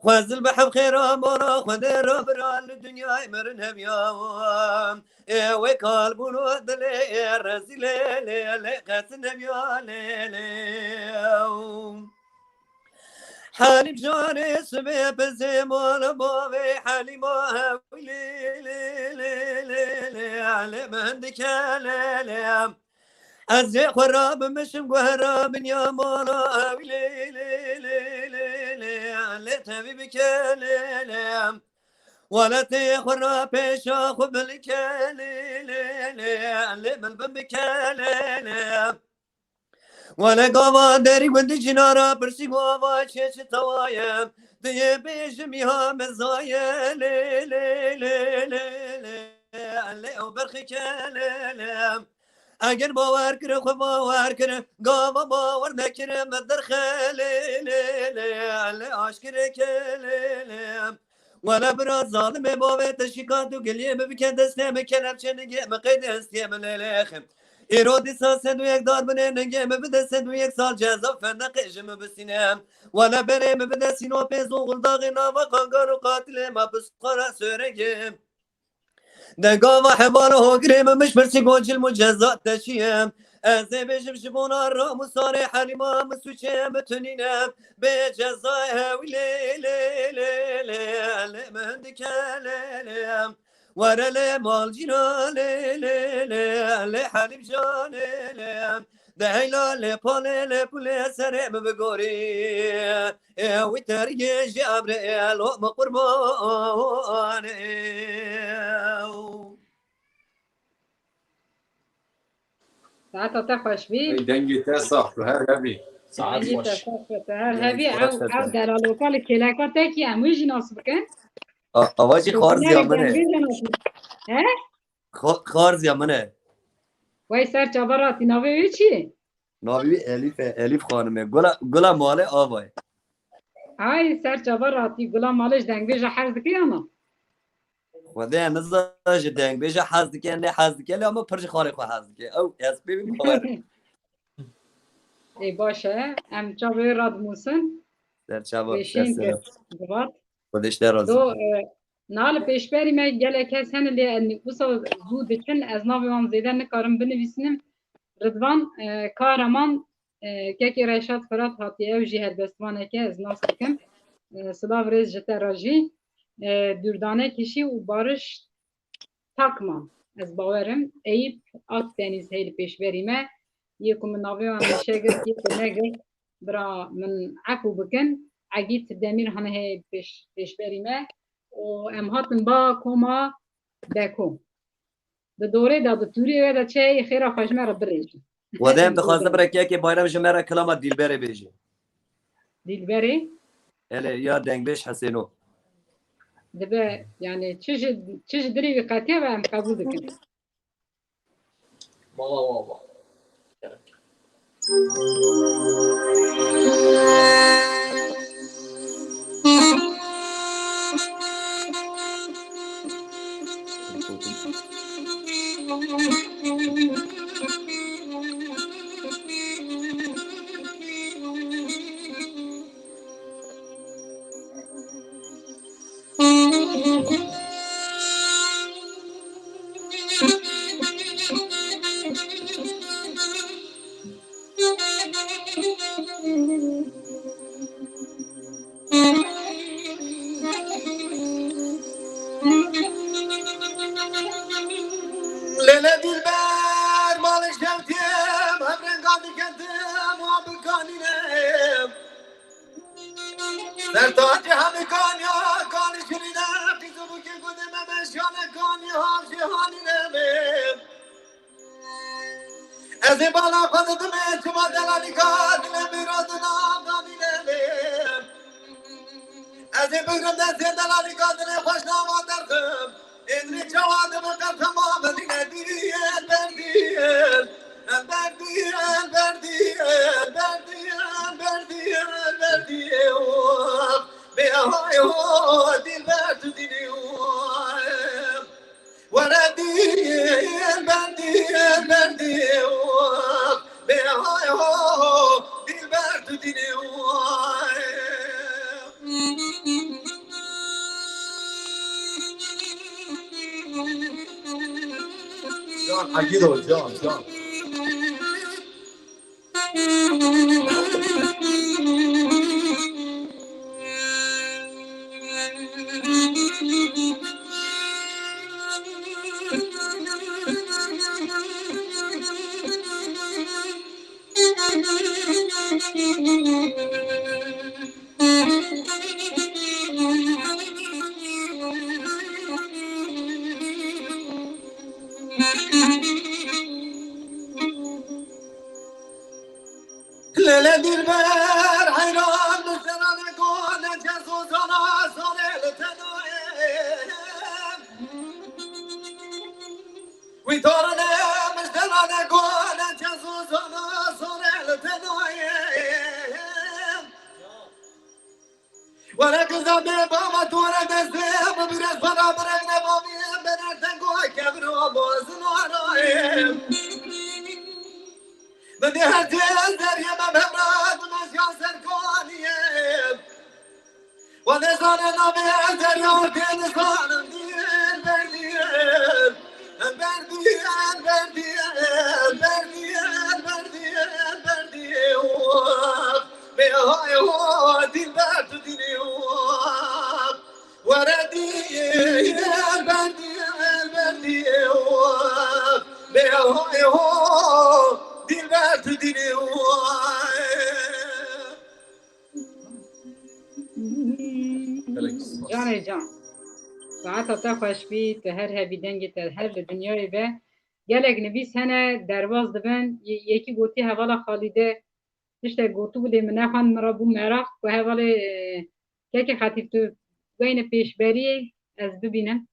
خوزل بحب خيرا مانا خدير برا الدنيا مرن هبيا ويكال بلو دلي رزيلي لي قتن هبيا لي حالي بجاني سبي بزي مالا بابي حالي ما هولي لي علي مهندك لي أزي خراب مشم قهراب يا مالا هولي لي علي تبيبك لي ولا تخرى بيشا خبلك لي علي ملبمك لي ولا قوا داري ود جنارا برسي قوا شيش توايا دي بيجم يا مزايا لي لي لي لي علي وبرخك لي اگر باور کنه خو باور کنه گاوا باور نکنه مدر خلیل عاشق کلم ولا برا ظالم بابت شکات و گلیه بکن دستم کنم چنگه مقید استیم لیلخم ایرادی ساسد و یک دار بنه نگه بده سد و یک سال جزا فنقشم بسینم ولا بریم بده سینو پیزو غلداغ ناوا قانگار و قاتل ما بسقرا سرگم دقا و حبال هوگریم مش برسی گوچل مجزات تشیم از بجم شبونا را مصاري حليما مسوشي متنينم بجزاء هاولي لي لي لي مهندك لي ورا لي مال جينا لي لي لي لي حليب جاني لي دهيلا لي بالي لي بولي سريع بقوري وترجي جابريل ومقرباني ساعات تخوش بي دنگی تا صح هر هبی ساعت دنگی خوش تفاهم هبي او در لوکال کلاکا تکی هموی جناس بکن آواجی خارزی شوکنه منه دنگی جناس ها خارزی منه وای سر چابراتی نوی چی ناوی الیف خانمه گلا مال آوای های سر چابراتی گلا مالش دنگ بیجا حرز کی اما خدا نزاج دنگ بیجا حزد که نه حزد که اما پرش خاره خو حزد که او اس بی باور ای باشه ام چابه راد موسن در چابا بشین که دوات خودش در دو نال پیشبری ما گله کس هن لی نفوسا زود کن از ناوی وام زیده نکارم بنویسنم رضوان کارمان که رشاد فرات هاتیه و جهر بستوانه که از ناس بکم سلاو ریز جتا راجی دوردانه کشی و بارش تاکمان از باورم ایب آت دنیز هیل پیش بریمه یکو من ناوی وام نشگر یکو نگر برا من عفو بکن عگیت دمیر همه هی پیش بریمه و ام هاتن با کما بکو ده دوره دا توری و دا چه خیره خوشمه را بریج ودم دخوازه برای که بایرم جمعه کلام دیل بره بیجی دیل بری اله یا دنگ بیش حسینو دبه يعني تشج دري قاتيه و ام قبول بكن بابا Lele dilber malı şevtim Emren kandı kendim Muhabbet kaninem Sertacı hemi kanya Kani şirine Kızı bu ki kudime meşyane Kani havşi haninemi Ezi bana kadıdım Çuma delali kadine Bir adına kaninemi Ezi bükrümden sevdelali kadine Hoşnama derdim İdri çavadımı kalkama Medine değil, berdiyel Berdiyel, berdiyel Berdiyel, berdiyel, berdiyel Behay ho, dilber tu diliyel Verediyel, berdiyel, berdiyel Behay ho, dilber tu diliyel Can Agil ol Can Lele dilber hayran Müslümanı gönle cezuzana Sanel tenaem Vitorane Müslümanı gönle ولا كذا بابا تونا دسم برز فنا برنا بابي برز كوي كبروا بوزن ورايم بدي هالجزر يا بابا مش ياسر كونيم وانا زانا بيزر يا بين زانا دير بردير بردير بردير بردير بردير بردير بهاي هو دين برد ديني وردي بردي بردي بهاي هو دين برد ديني جان جان ساعتا تا خوش بی تا هر هبی دنگی تا هر دنیای به گلک نویس هنه درواز دبن یکی گوتی حوالا خالیده تشتا گوتو بوده منه خوان مرا بو مراق و حوالا که خطیب تو گوین پیش بری از ببینم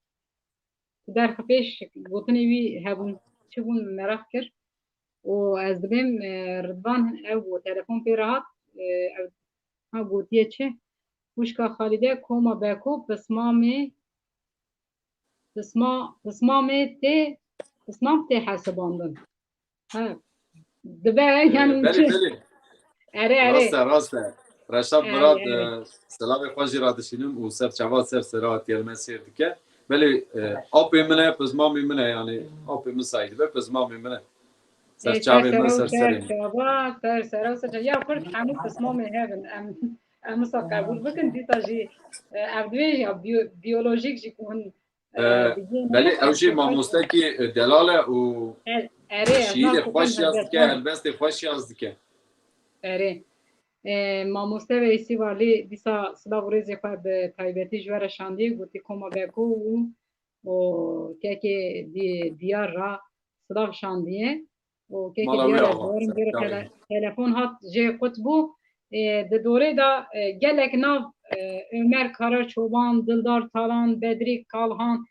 در خفیش گوتنی وی هبون چه بون مراق کر و از دبیم ردوان او تلفون پی راحت ها گوتیه چه وشکا خالیده کوما بکو پسمام تی حساباندن ها دبه یعنی بله بله اره راسته رشاب مراد سلام خوشی را داشتیم و سر چواد سر سرات یلمن سر دیگه بله آبی منه پسمامی منه یعنی آبی مساعد به پسمامی منه سر چاوی من سر سریم سر یا کرد همون پسمامی هستن ام قبول بکن دیتا جی افدوی یا بیولوژیک جی کن بله اوشی ماموسته کی دلاله و شیل خوشی از دیگه البته خوشی از دیگه اره ماموسته و ایسی والی دیسا سلاو ریزی خواه به تایبتی جوار شاندی گوتی کما بکو و که دیار را سلاو شاندیه و که دیار را دورم بیره تلفون هات جه قطبو ده دوره دا گلک ناو عمر کارا چوبان دلدار تالان بدری کالهان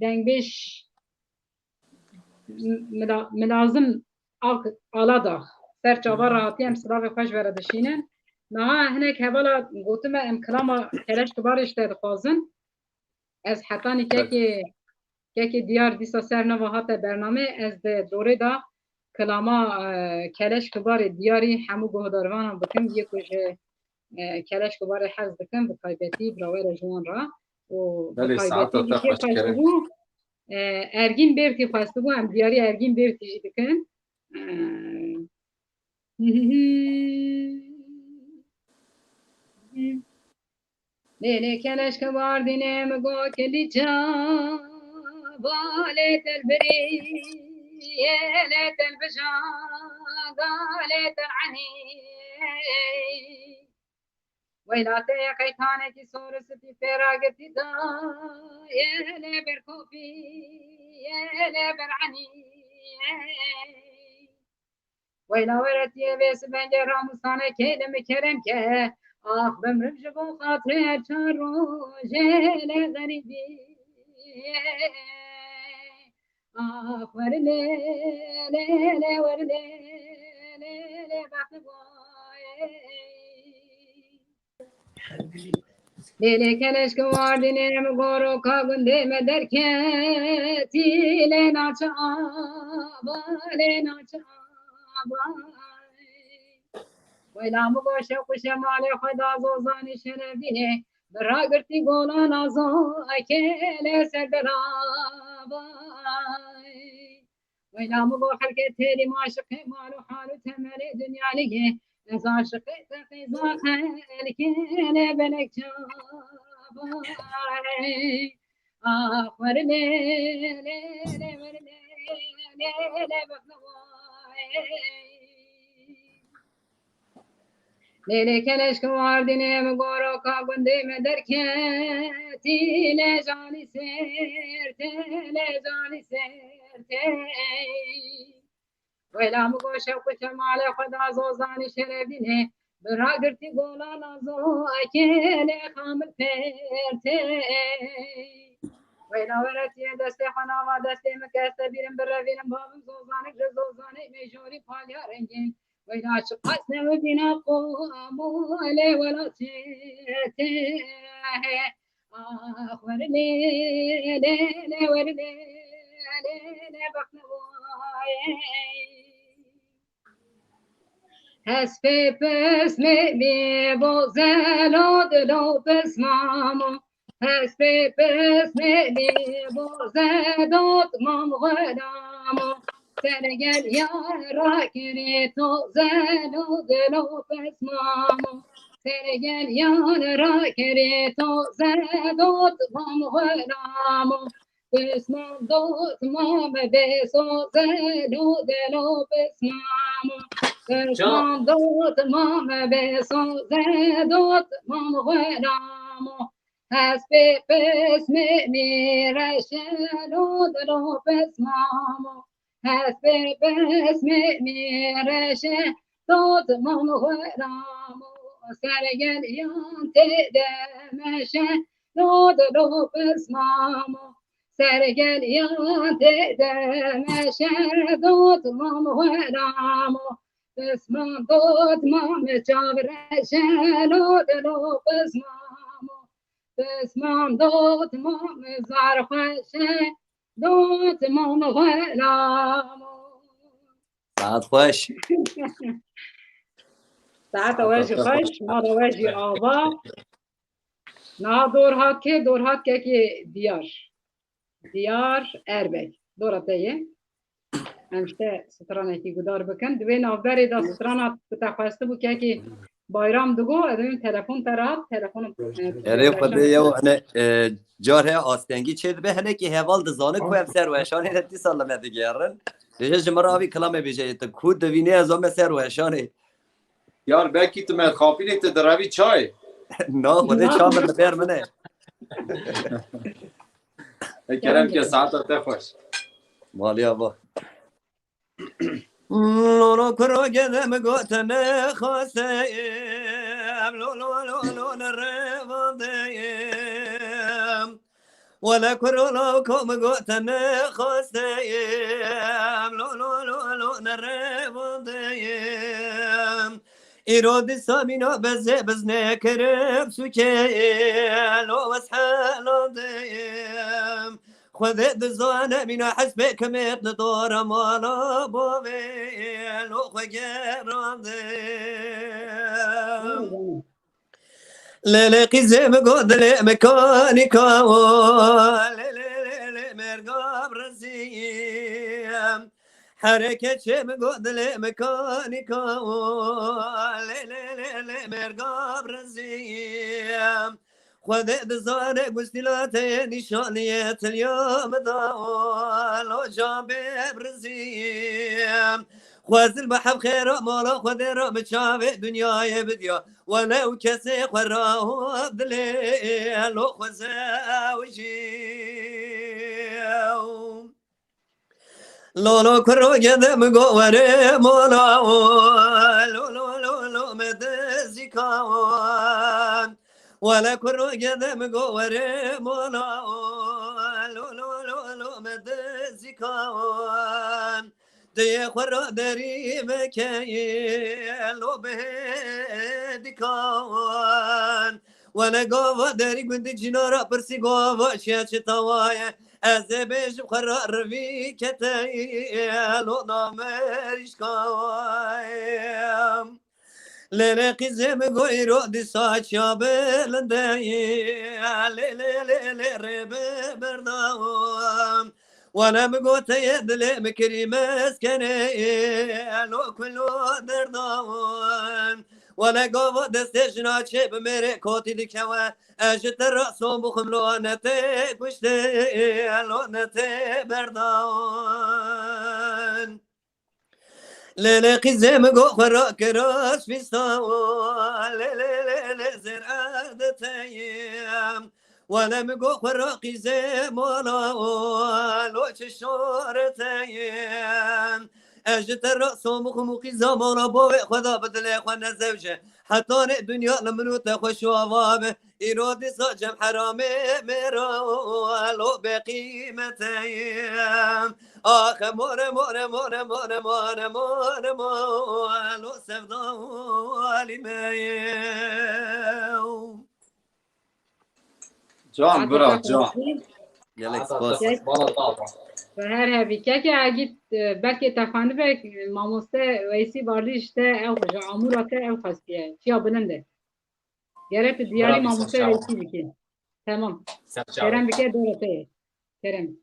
دنگبش ملازم آلا دا سر چاوا راحتی هم سلاو خوش وردشینن نه هنک حوالا گوتم امکلاما کلش کبارش تدخوازن از حتانی که دیار دیسا سر نواهات برنامه از دوره دا کلاما کلش کبار دیاری همو گهداروان بکن یکوش کلش کبار حز بکن به تایبتی براویر جوان را و به تایبتی دیگه خواسته بو ارگین برتی خواسته بو هم دیاری ارگین برتی جی بکن لیلی کلش کبار دینم گو کلی جا بالت البری ليت البشا قالت العني ويلاتي قيتانك سورستي فراقتي دا يلي بركوفي يلي برعني ويلا ورتي بس بنجر راموسانه كيدم كرم كه آخ بمرم جبو خاطر چار روزه غريبي آخ ورله له ورله له بخوای لیلی کلش کواردینه مگورو کاغنده مدرکتی لناچا آبا لناچا آبا ویلا مگوشه خوشه مال خدا زوزانی شنبینه براگرتی گولا نازو اکیل سردرابا ویلا مگو حرکت تیری معشقی مالو حالو تملی دنیا لیگه از عاشقی تقیزا خلکیل بلک جابا آخ ورله لیله ورله لیله بخنوای لیلی کلش کواردینه مگورو کاغنده مدرکتی لجانی سرته لجانی سرته ویلا مگوشه خوش مال خدا زوزانی شربینه براگرتی گولا نازو اکیل خامل پرته ویلا ورتی دست خنا و دست مکسته بیرم بروینم بابم زوزانی جزوزانی میجوری پالیا رنگین وإلى شقتنا وبنا قاموا ولا تيه أخبر لي ورلي Has papers made me bozelo de lopes mamo. Has papers made me bozelo de mamo vedamo. Sergel yara kirito zelo de lopes mamo. Sergel yara kirito zelo de mamo vedamo. Besmam dot mamo beso zelo de lopes mamo. Besmam dot mamo beso dot mamo vedamo. Has papers made me rashelo de lopes mamo. Has papers made me rashelo de mamo vedamo. Sargel yante de meshe no de lopes mamo. Sergel yante de meshe dot mamo vedamo. Besmam dot mamo chavrashelo de lopes mamo. Besmam dot mamo zarkhashe dot mamo vedamo. ساعت خوش ساعت واجی خوش ما واجی آوا نه دور هات که دیار اربک دورته یه همشته سترانه کی گدار بکن دوی نافبری دا سترانه بتخواسته بو که بایرام دگو ادوین تلفن ترات تلفن یعنی خود یو انا جاره آستنگی چید به هنه که هوال دزانه کویم سر و اشانه نتی سال مدگیرن دیگه جمره آبی کلامه بیشه تا کود دوینه از آمه سر و اشانه یار بکی تو من خافینه تو دروی چای نه خوده چامر لبیر منه کرم که ساعت خوش مالی آبا لولو کرو گدم گوتنه خواسته لولو نرفاندیم ولا کرولو کم گوتنه خواسته لولو نرفاندیم ایرادی سامینا بزنه کرب سوکه لو وسحلاندیم خذ دزانه من حسب كميت ندور مالا بوبي لو خيراندم ليلي زي ما قد لي مكاني كاو ليلي مرقاب رزيم حركة شي ما قد لي مكاني كاو ليلي مرقاب رزيم خذ دزانه قستلاتي نشانية اليوم دال وجابي برزيم خذ البحر خير مالا خذ رب شافي دنياي بديا ولو كسي خراه بدليل وخزا وجيم لولو كرو جدم قوري مالا لولو مدزكان ولا كرو قدم قوري مولا لو مدزكان دي خرا دري مكاي لو بهدكان ولا قوا دري قند جنارا برسي قوا شاش توايا ازبش خرا رفي كتاي لو نامرش كوايا ليلي قزم قويرو دي ساچا بلندي ليلي ريب برداوم وانا مقوت يدلي مكري مسكني لو كلو درداوم وانا قوة دستشنا شيب ميري كوتي دي كوا اجت الرأسهم بخملو نتي كشتي لو نتي برداوم ليلي قزم قو خراك راس في الصوال ليلي زرعة تايم ولا مقو خراك زم ولا لوش الشور تايم اجت الرأس ومخموقي زمان ابوي خذا بدل اخوانا زوجه حتى الدنيا لمنو تخش وابابه إرادي صاجم حرامي مرو لو بقيمتين آخ ماره ماره ماره ماره ماره ماره مالو سفدالی میم جان برا جان گلک سپاس و هر هفی که اگه بلکه تفانده به ماموسته ویسی باردیشته او خوش عموراته او خاصیه چیا بلنده گرفت دیاری ماموسته ویسی بکن تمام کرم بکر دورته کرم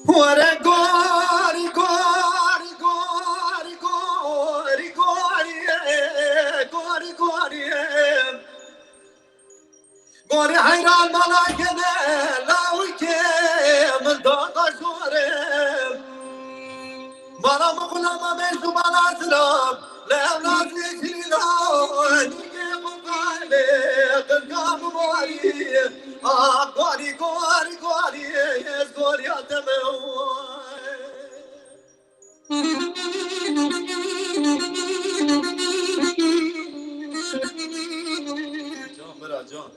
Ora gori gori gori gori gori gori gori gori hayran bana gene lavke mıldaga şore bana mıhlama meşru bana sıram levlat zikrilan nike mukale kırgam mari ah gori gori gori yes gori ateme Can bıra can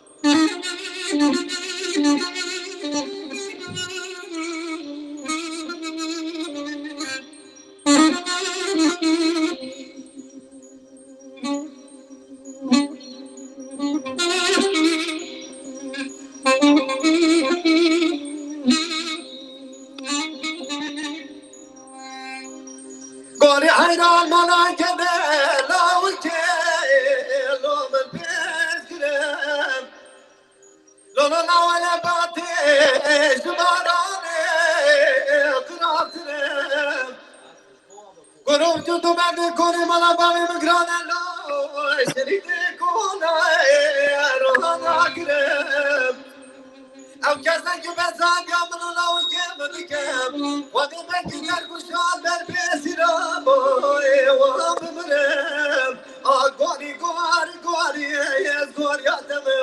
Gori hayran bana gene lavke lomen pezgrem Lolo lavale bate jubarane kıratrem Gorum tutu bende kori mala bave migrane lo Şeride kona rohana girem Ev kesten ki bezan yamını lavke mıdikem Vadi bekler kuşal ver besiram Evam mırem Ah gori gori gori yes gori ateme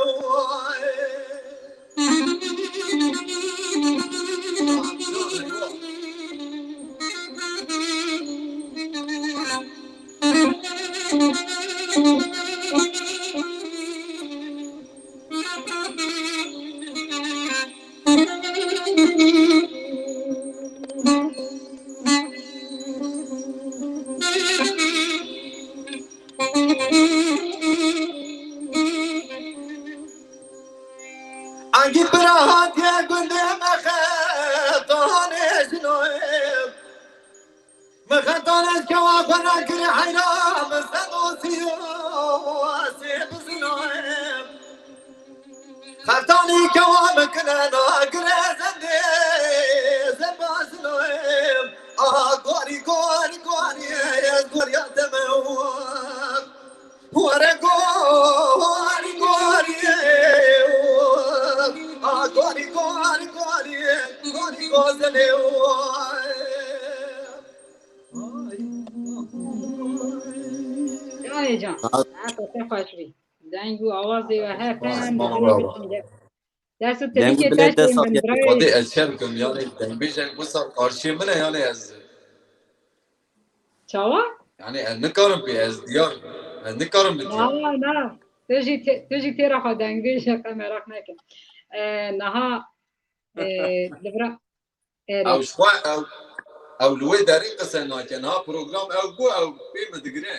Hangi bırahat ya gündem mekhetane zinoyim مخطانش كوافنا كري حيرام استدوسيو واسيب زنايم خطاني كوافنا كري زندي زبازنايم قاري قاري قاري يا قاري يا دموك ورا قاري قاري قاري قاري قاري قاري قاري Can. Hatta tefaşri. Dengu avazı ve hepten dersi Dengu tebrik bile de ederim saf ben yapıyor. buraya. Hadi elçerkim yani dengbejek bu saat karşıya mı ne yani ez? Çava? Yani ne karım bir ez diyar. Ne karım bir diyar. Na. Tüji teraha dengu şaka merak nekin. Naha libra. او شو او لوي داري قسنا كان ها بروجرام او بو او بي مدغري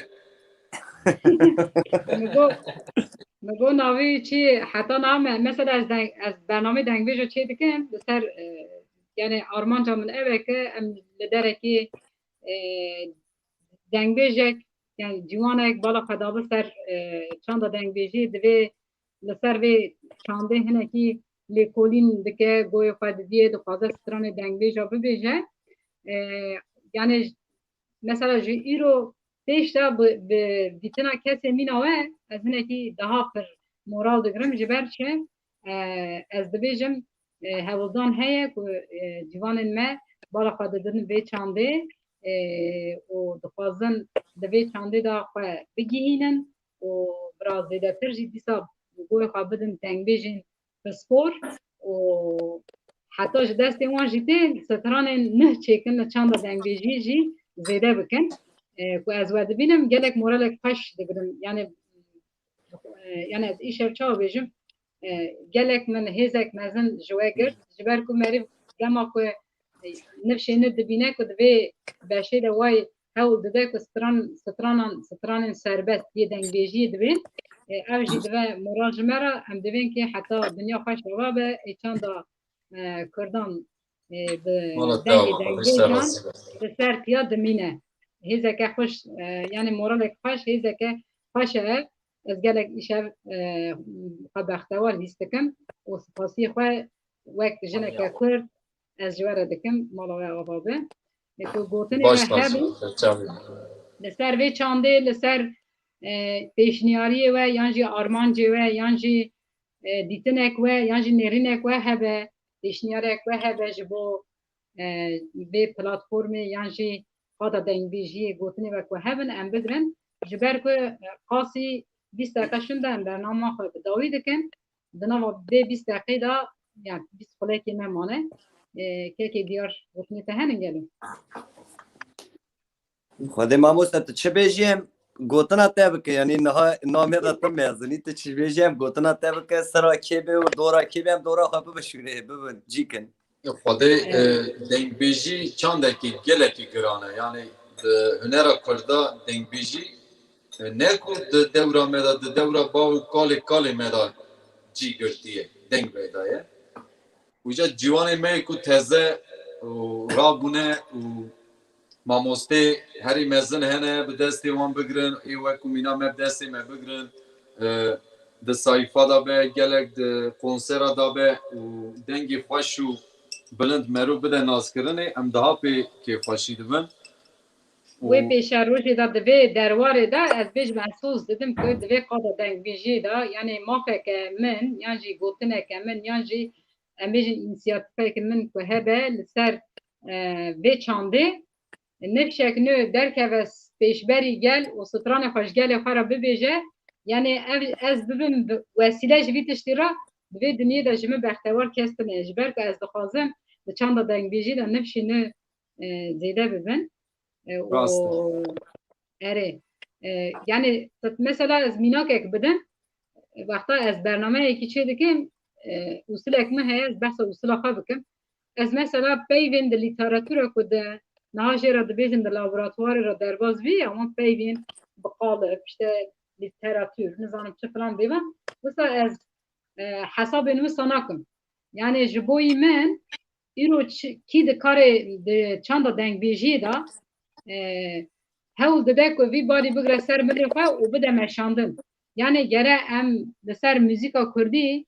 مگو ناوی چی حتی نام مثلا از برنامه دنگویج چی دکن بسر یعنی آرمان جامن اوه که ام لدرکی دنگویجک یعنی جوانک بالا خدابه سر چند دنگویجی دوی لسر وی چانده هنکی لیکولین دکه گوی خود دیه دخوازه ستران دنگویجا ببیجه یعنی مثلا جی ایرو پیشتا به دیتنا کسی میناوه از هنکی daha پر moral دگرم جبر چه از دبیجم هولدان هیه که جوانن ما بالا خواهد دن وی چانده و دخوازن دوی چانده دا خواه بگیهینن و براز دیده تر جی دیسا گوی خواه بدن تنگ بیجن بسپور و حتی دست وان جیده ستران نه چیکن چانده تنگ بیجی جی زیده بکن که از وقت بینم گلک مورالک پش دگرم یعنی از ایشر چاو بیجم گلک من هیزک مزن جوه گرد جبر که مری گما که نفشه ندبینه که دوی بشه دوای هول دده که ستران سربست یه دنگیجی دوین اوجی دوه مورال جمره هم دوین که حتی دنیا خوش روابه ایچان دا کردان دنگیجان به سر تیا دمینه هیزه که خوش یعنی مورالک خوش هیزه که خوشه از گلک ایشار بختوار هیستکم و سپاسی خواه وقت جنه که کرد از جواره دکم مالاوه آبابه که گوتنی و هبی لسر وی چانده لسر پیشنیاری و یانجی آرمانجی و یانجی دیتنک و یانجی نرینک و هبه پیشنیارک و هبه جبو وی پلاتفورمی یانجی خاطر دنگبیجی گوتنی و که هبن ام بگرن جبر که قاسی 20 دقیقه شندن برنامه خود داوی دکن دنوا به 20 دقیقه دا yani 20 خلاکی نمانه که دیار گفتنی تهنن گلو خود ماموس تا چه بیجیم گوتنا تبکه یعنی نامه داتم میزنی تا چه بیجیم گوتنا تبکه سرا کیبه و دورا کیبه هم دورا خواه ببشونه ببین جیکن خود دنگبیجی چندکی گلکی گرانه yani هنرا کرده دنگبیجی نه کو دورا مدا دورا باو کالی مدا جی گرتیه دنگ بدایه وجا جوان می کو تزه رابونه و ماموسته هری مزن هنه به دستی وان بگرن ای وکو مینا مب دستی مب بگرن د سایفا دا به گلک د کنسرا دا به و دنگی خوشو بلند مرو بده ناز کرنه ام daha pe که خوشی دبن وی پیش روزی دا دوی درواره دا از بیش محسوس دیدم که دوی قادا دنگبیجی دا یعنی ما که من یعنی گوتنه که من یعنی امیجن انسیاتیفه که من که هبه لسر وی چانده نفشک نو درکه و پیشبری گل و ستران خوشگل خورا ببیجه یعنی از ببین وسیله جوی تشتی را دوی دنیا دا جمع بختوار کستن اجبر که از دخوازم ده چند دنگبیجی دا نفشی نو زیده ببین اره یعنی مثلا از میناک بدن وقتا از برنامه یکی چه دکم اصول اکمه هست بحث اصول خواه بکم از مثلا پیوین ده لیتراتور کده نهاجه را ده بیزن ده لابراتوار را درباز بی اما پیوین بقالب işte لیتراتور نزانم چه فلان بیوان مثلا از حساب نوی ساناکم Yani ji boî min îro kî di karê di çanda dengbêjiyê da hewl dide ku vî barî bigire ser milê xwe û bide meşandin. Yani gere em li ser müzîka Kurdî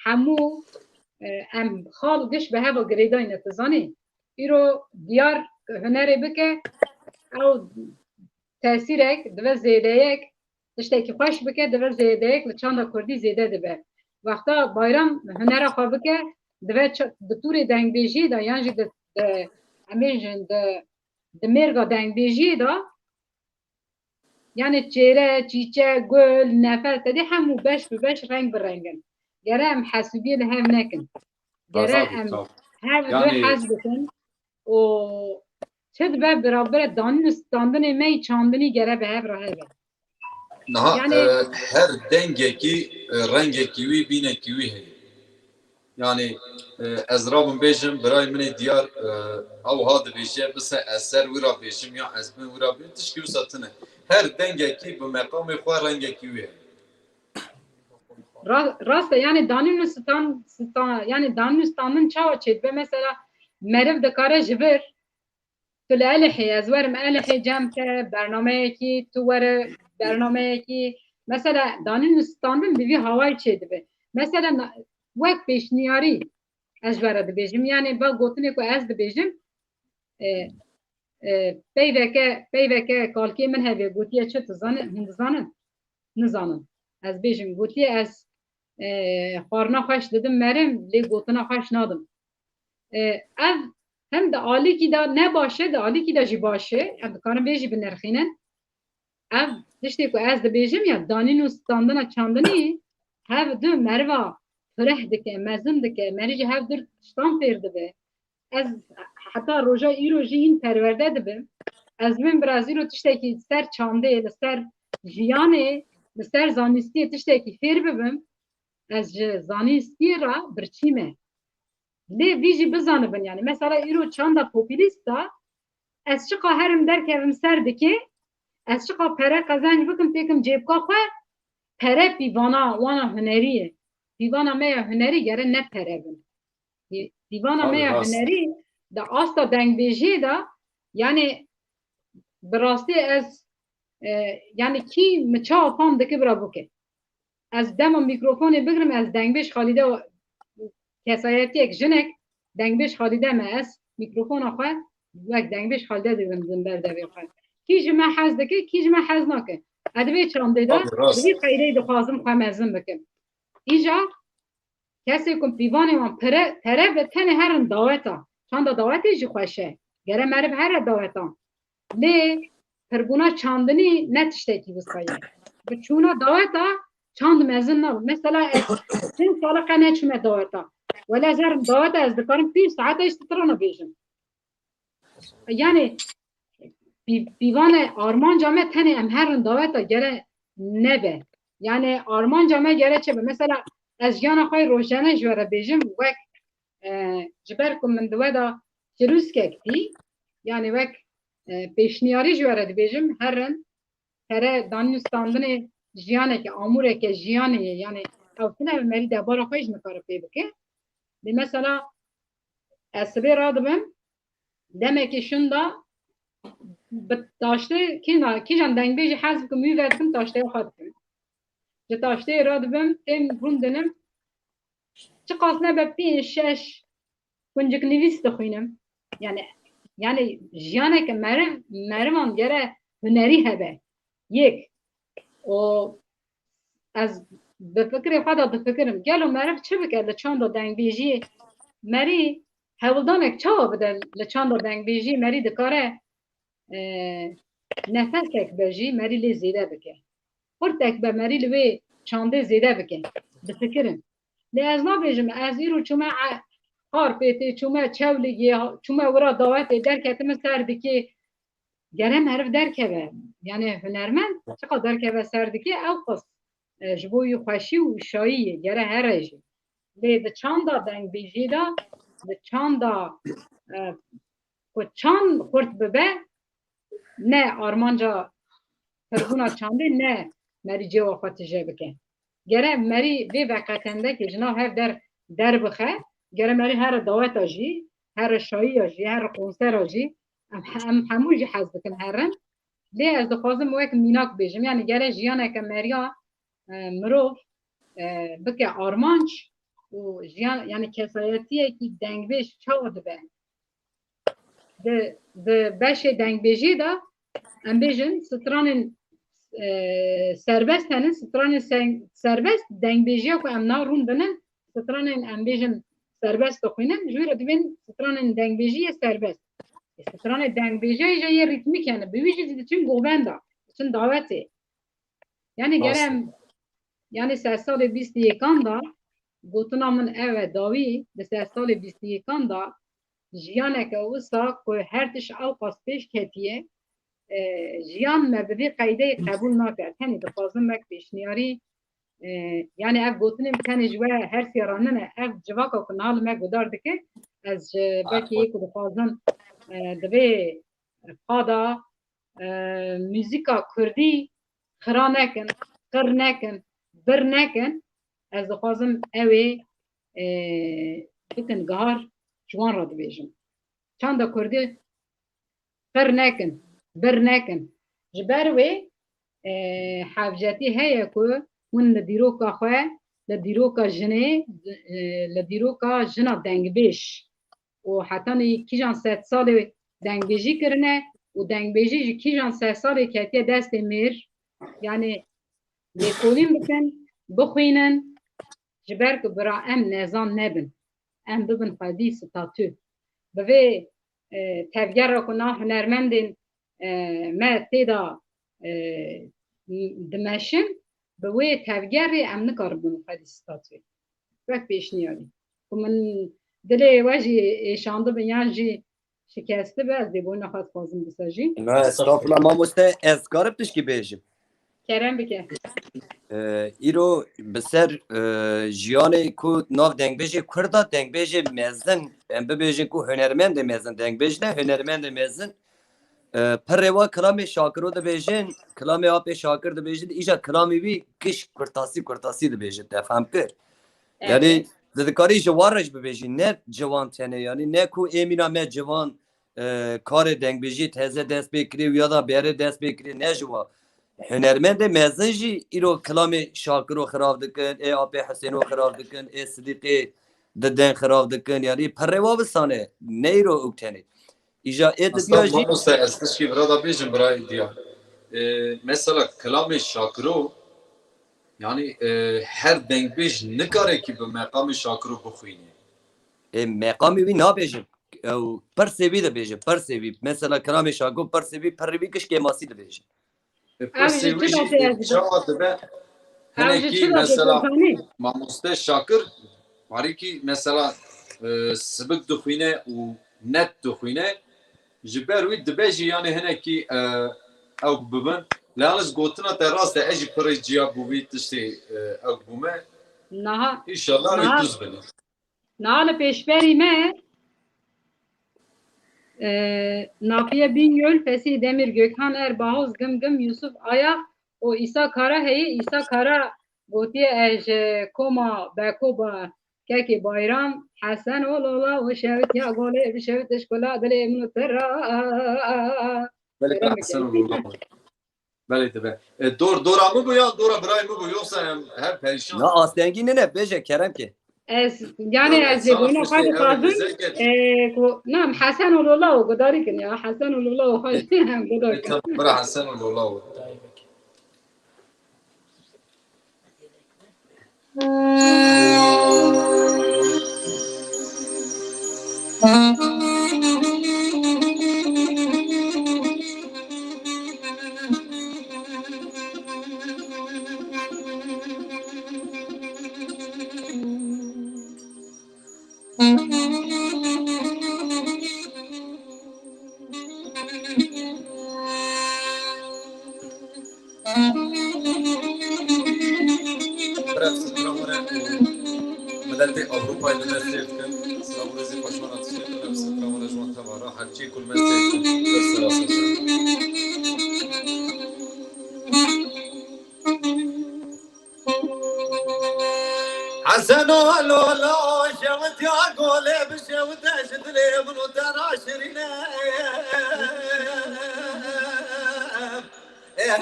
hemû em xal giş bi heva girêdayîne tu zanî. Îro diyar hunerê bike ew tesîrek dibe zêdeyek tiştekî xweş bike dibe zêdeyek li çanda Kurdî zêde dibe. Wexta bayram hunera xwe bike dibe di tûrê dengbêjiyê da yan jî em bêjin di mêrga dengbêjiyê da yani çêre, çîçek, gul, nefes tedî hemû beş bi beş reng bi rengin. Gere em hesûbiyê li hev nekin. Gere em hev Yani- hez bikin û çi dibe biraber danîn û standinê me yê çandinî gere bi hev re hebe. Niha Yani- her dengekî rengekî wî bînekî wî heye. Yani ez rabim bêjim birayê min ê diyar ew ha dibêje bise ez ser wî ra bêjim ya ez bin wî ra bêjim tişkî wisa tune. Her dengekî bi meqamê xwe rengekî wî heye. Rast e yani danîn û yani danîn û standin çawa çêdibe mesela meriv dikare ji vir tu li Elihê ez werim Elihê cem ke bernameyekî tu were bernameyekî mesela danîn û standin bi vî hawayê çêdibe. Mesela wek pêşniyarî ez ji we re dibêjim yani ba gotinê ku ez dibêjim peyveke kalkê min hebe gotiye çi tu zanin hûn dizanin nizanin ez bêjim gotiye ez xwarina xweş didim merim lê gotina xweş nadim. Ev hem de alîkî da ne baş e de alîkî da jî baş e em dikarin vê jî binirxînin. Ev tiştê ku ez dibêjim ya danîn û standina çandinî hev du meriva fireh dike mezin dike merî jî hev dur tiştan fêr dibe. Ez heta roja îro jî hîn perwerde dibim. Ez min biraz îro tiştekî ser çandê li ser jiyanê li ser zanîstiyê tiştekî fêr bibim. Ez ji zanîstiyê ra birçîme. Lê vî jî bizanibin yani. Mesela îro çanda popülîst da ez çiqa herim derkevim ser dikê ez çiqa pere qezenc bikim têkim cêbka xwe pere pîvana wana hunerî ye. Pîvana me ya hunerî gere ne pere bin. Pîvana me ya hunerî da asta dengbêjiyê da yani bi rastî ez yani kî mi çawa fam dike bira bike. Ez dema mikrofonê bigirim ez dengbêj Xalîde kesayetiyek jinek dengbêj Xalîde me ez mikrofona xwe wek dengbêj Xalîde dibim din berdevê xwe. Kî ji me hez dike kî ji me hez nake. Ez divê çandê da bi vî qeydeyê dixwazim xwe mezin bikim. Îja kesê ku pîvanê wan pere ve tenê herin daweta. Çanda dawetê jî xweş e. Gere meriv here dawetan. Lê pirbûna çandinî ne tiştekî wisa ye. Bi çûna daweta çand mezin nabim. Mesela ez çin sala qe neçûme daweta. Wela ez herim daweta ez dikarim pîr saeta ji strana bêjim. Yani pîvanê armanca me tenê em herin daweta gere nebe. Yani armanca me gere çebe. Mesela ez jiyana xwe rojane ji we re bêjim wek ji ber ku min di we da çirûskek tî yani wek pêşniyarî ji we re dibêjim herin pere danî standinê jiyaneke amûreke jiyanê ye yani ew tune merî debara xwe jî nikare pê bike. Lê mesela ez sibê radibim demekî şin da bi taştê kîjan dengbêjî hez bikim wî ve dikim taştê xwe dikim. Ji taştê radibim tên hûn dinim çi qas nebe 5-6 kuncik nivîs dixwînim. Yani jiyaneke merivan gere hunerî hebe. Yek o ez bi fikrê xwe da difikirim gelo meriv çi bike li çanda dengbêjiyê merî hewildanek çawa bide li çanda dengbêjiyê merî dikare nefesek be jî merî lê zêde bike. Xurtek be merî li wê çandê zêde bike. Difikirim. Lê ez nabêjim ez îro çûme harpêtê çûme çewligê çûme wira dawetê derketime ser dikê gere meriv derkeve. Yani hunermend çiqa derkeve ser dikê ew qas ji bo wî xweşî û şayî ye gere here jî. Lê di çanda dengbêjiyê da di çanda ku çand xurt bibe ne armanca pirbûna çandê ne merî cêwa xwe tije bike. Gere merî vê veqetendekê ji nav hev derbixe گرماری هر دعوت آجی هر شایی آجی هر کنسر آجی ام همو جی حز بکن هرن لی از دخوازم وک میناک بیجم یعنی گره جیانه که مریا مروف بکه آرمانچ و جیان یعنی کسایتیه که دنگ بیش چاو دبه ده بش دنگ بیجی دا ام بیجن ستران سربست هنن ستران سربست دنگ بیجی که ام نارون بنن ستران ام بیجن سربست خوینن جویر دوین ستران دنگ بیجی سربست ستران دنگ بیجی یه ریتمیک هنه بویجی دیده چون گوبنده چون دعوته یعنی گرم یعنی 3 سال 21 دا گوتنا من اوه داوی ده 3 سال 21 دا جیانه که اوسا که هر تش او قاس پیش کتیه جیان مبدی قیده قبول نکرد هنی دخوازم مک پیشنیاری یعنی اف گوتنیم کنی جوه هر سیارانه اف جواکا کنال مک گدار دکه از بکی یک دخوازم دوی قادا موزیکا کردی خرا نکن قر نکن بر نکن از دخوازم اوی بکن گهار جوان را دبیجم چند کردی قر نکن بر نکن جبر وی حفجتی هیا که من لدیروکا خواه لدیروکا جنه لدیروکا جنا دنگ بیش و حتی کیجان 7 سال دنگ بیجی کرنه و دنگ بیجی کیجان 3 سال کتیه دست میر یعنی لیکولین بکن بخوینن جبر که برا ام نظام نبن ام ببن خودی ستاتو بوی تفگر را کنه هنرمندین ما تیدا دمشن بوی تفگری ام نکار ببن خودی ستاتو وقت پیش نیاری و من دلی واجی ایشانده بیان جی شکسته به از دیبون نخواست خوازم بساجی نه استغفر الله ما مسته ازگار بتشکی بیجیم کرم بکه ایرو بسر جیانه کو ناف دنگ بیجی کردا دنگ بیجی مزن ام بیجی کو هنرمند مزن دنگ بیج نه هنرمند مزن پر روا کلامی شاکرو ده بیجین کلامی آپ شاکر ده بیجین ایجا کلامی بی کش کرتاسی ده بیجین تفهم کر یعنی دکاری جوارش ببیجین نه جوان تنه یعنی نه کو امینا me جوان کار دنگ بیجی تازه دست بکری یا دا بره دست بکری نه جوا هنرمند مزنجی ایرو کلامی شاکرو خراب دکن ای آپ حسینو خراب دکن ای صدیقی ددن خراب دکن یعنی پر روا بسانه نه ایرو اوکتنه ایجا ات دیاجی ما مستعصش کی برا بیجم برای دیا mesela kelam şakro yani her denkbeş ne kare ki bu makam şakro bخوینه مقامی بی نابیجیم او پر سیوی ده بیجیم پر سیوی مثلا کلام شاگو پر سیوی پر روی کش که ماسی ده بیجیم شاید به هنه ki mesela mamuste şakır var ki mesela sıbık bخوینه و net bخوینه جبر وی دبیجی یعنی هنه کی او ببن لانش گوتنا تراست اجی پرجیا بوی تشتی او بومه نه ان شاء الله ردوز بنه نه پیشبری ما نافیه بینگل فسی دمیر gökhan erbağız gım gım Yusuf Aya o İsa Kara heyi İsa Kara gotiye ej koma bekoba keki bayram Hasan oğlola o şevit ya gole bir şevit eşkola dele emnu terra بله حسن الله بله تبع دورا mı bu ya dora bray mı bu yoksa her perişan نه آستنگی نه بیجه کرم که yani ez de bunu hadi kazın nam Hasan oğlola o kadar ki ya Hasan oğlola o hadi kadar ki bra Hasan الله مدلتي أوروبا إذا ما سيفكن سلام رزق بشمانة الشيخ نفس الكلام ولا جوان تبارا حكي كل ما سيفكن حسن لولا شوت يا قولي بشوت اشد لي من تراشرين يا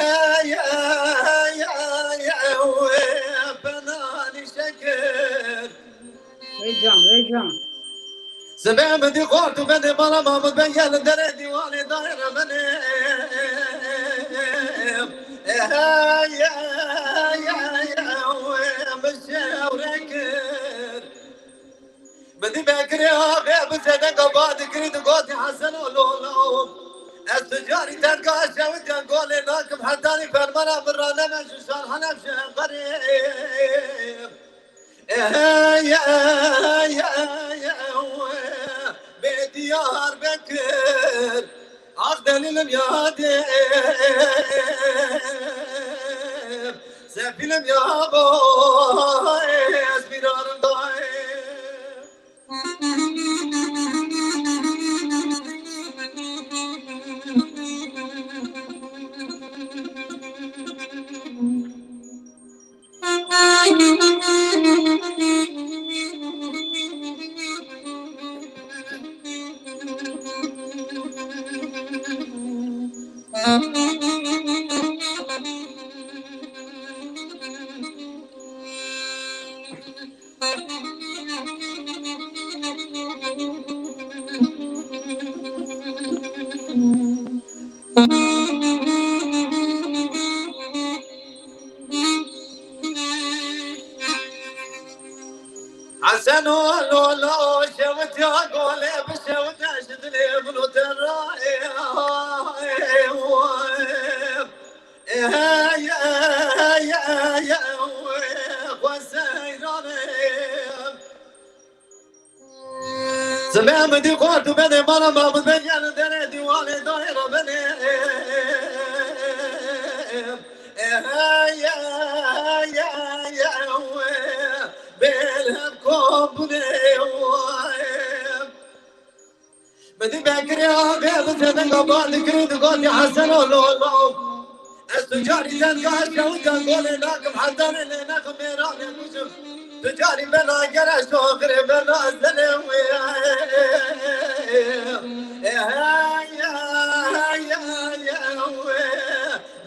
بناني شكر ويجان سبب دي قوت بدي مرة ما متبين دري ديواني دايرة مني مشاورك بدي بكري غيب صدق بعد كريد قوتي حسن ولولو التجاري تلقى شوت قولي ناكم حداني فرمنا برانا مش شرح نفسي قريب يا بديار بكر عقدن الميادي سفينم يا باي اسبيرار ضاي حسن لولا شوت يا قولي بشوت اشد لي بنوت الرايح يا وسيراني سمع بدي قوت بدي مرة ما بتبين دري ديواني دايرة بني يا بالهبكم بنيوم بدي بكري غير صدق بعد كريد قوتي حسن ولولو التجاري تلقى شوت قولي ناكم حداني لناكم ميراني كشف تجاري بلا قرش وغري بلا سلم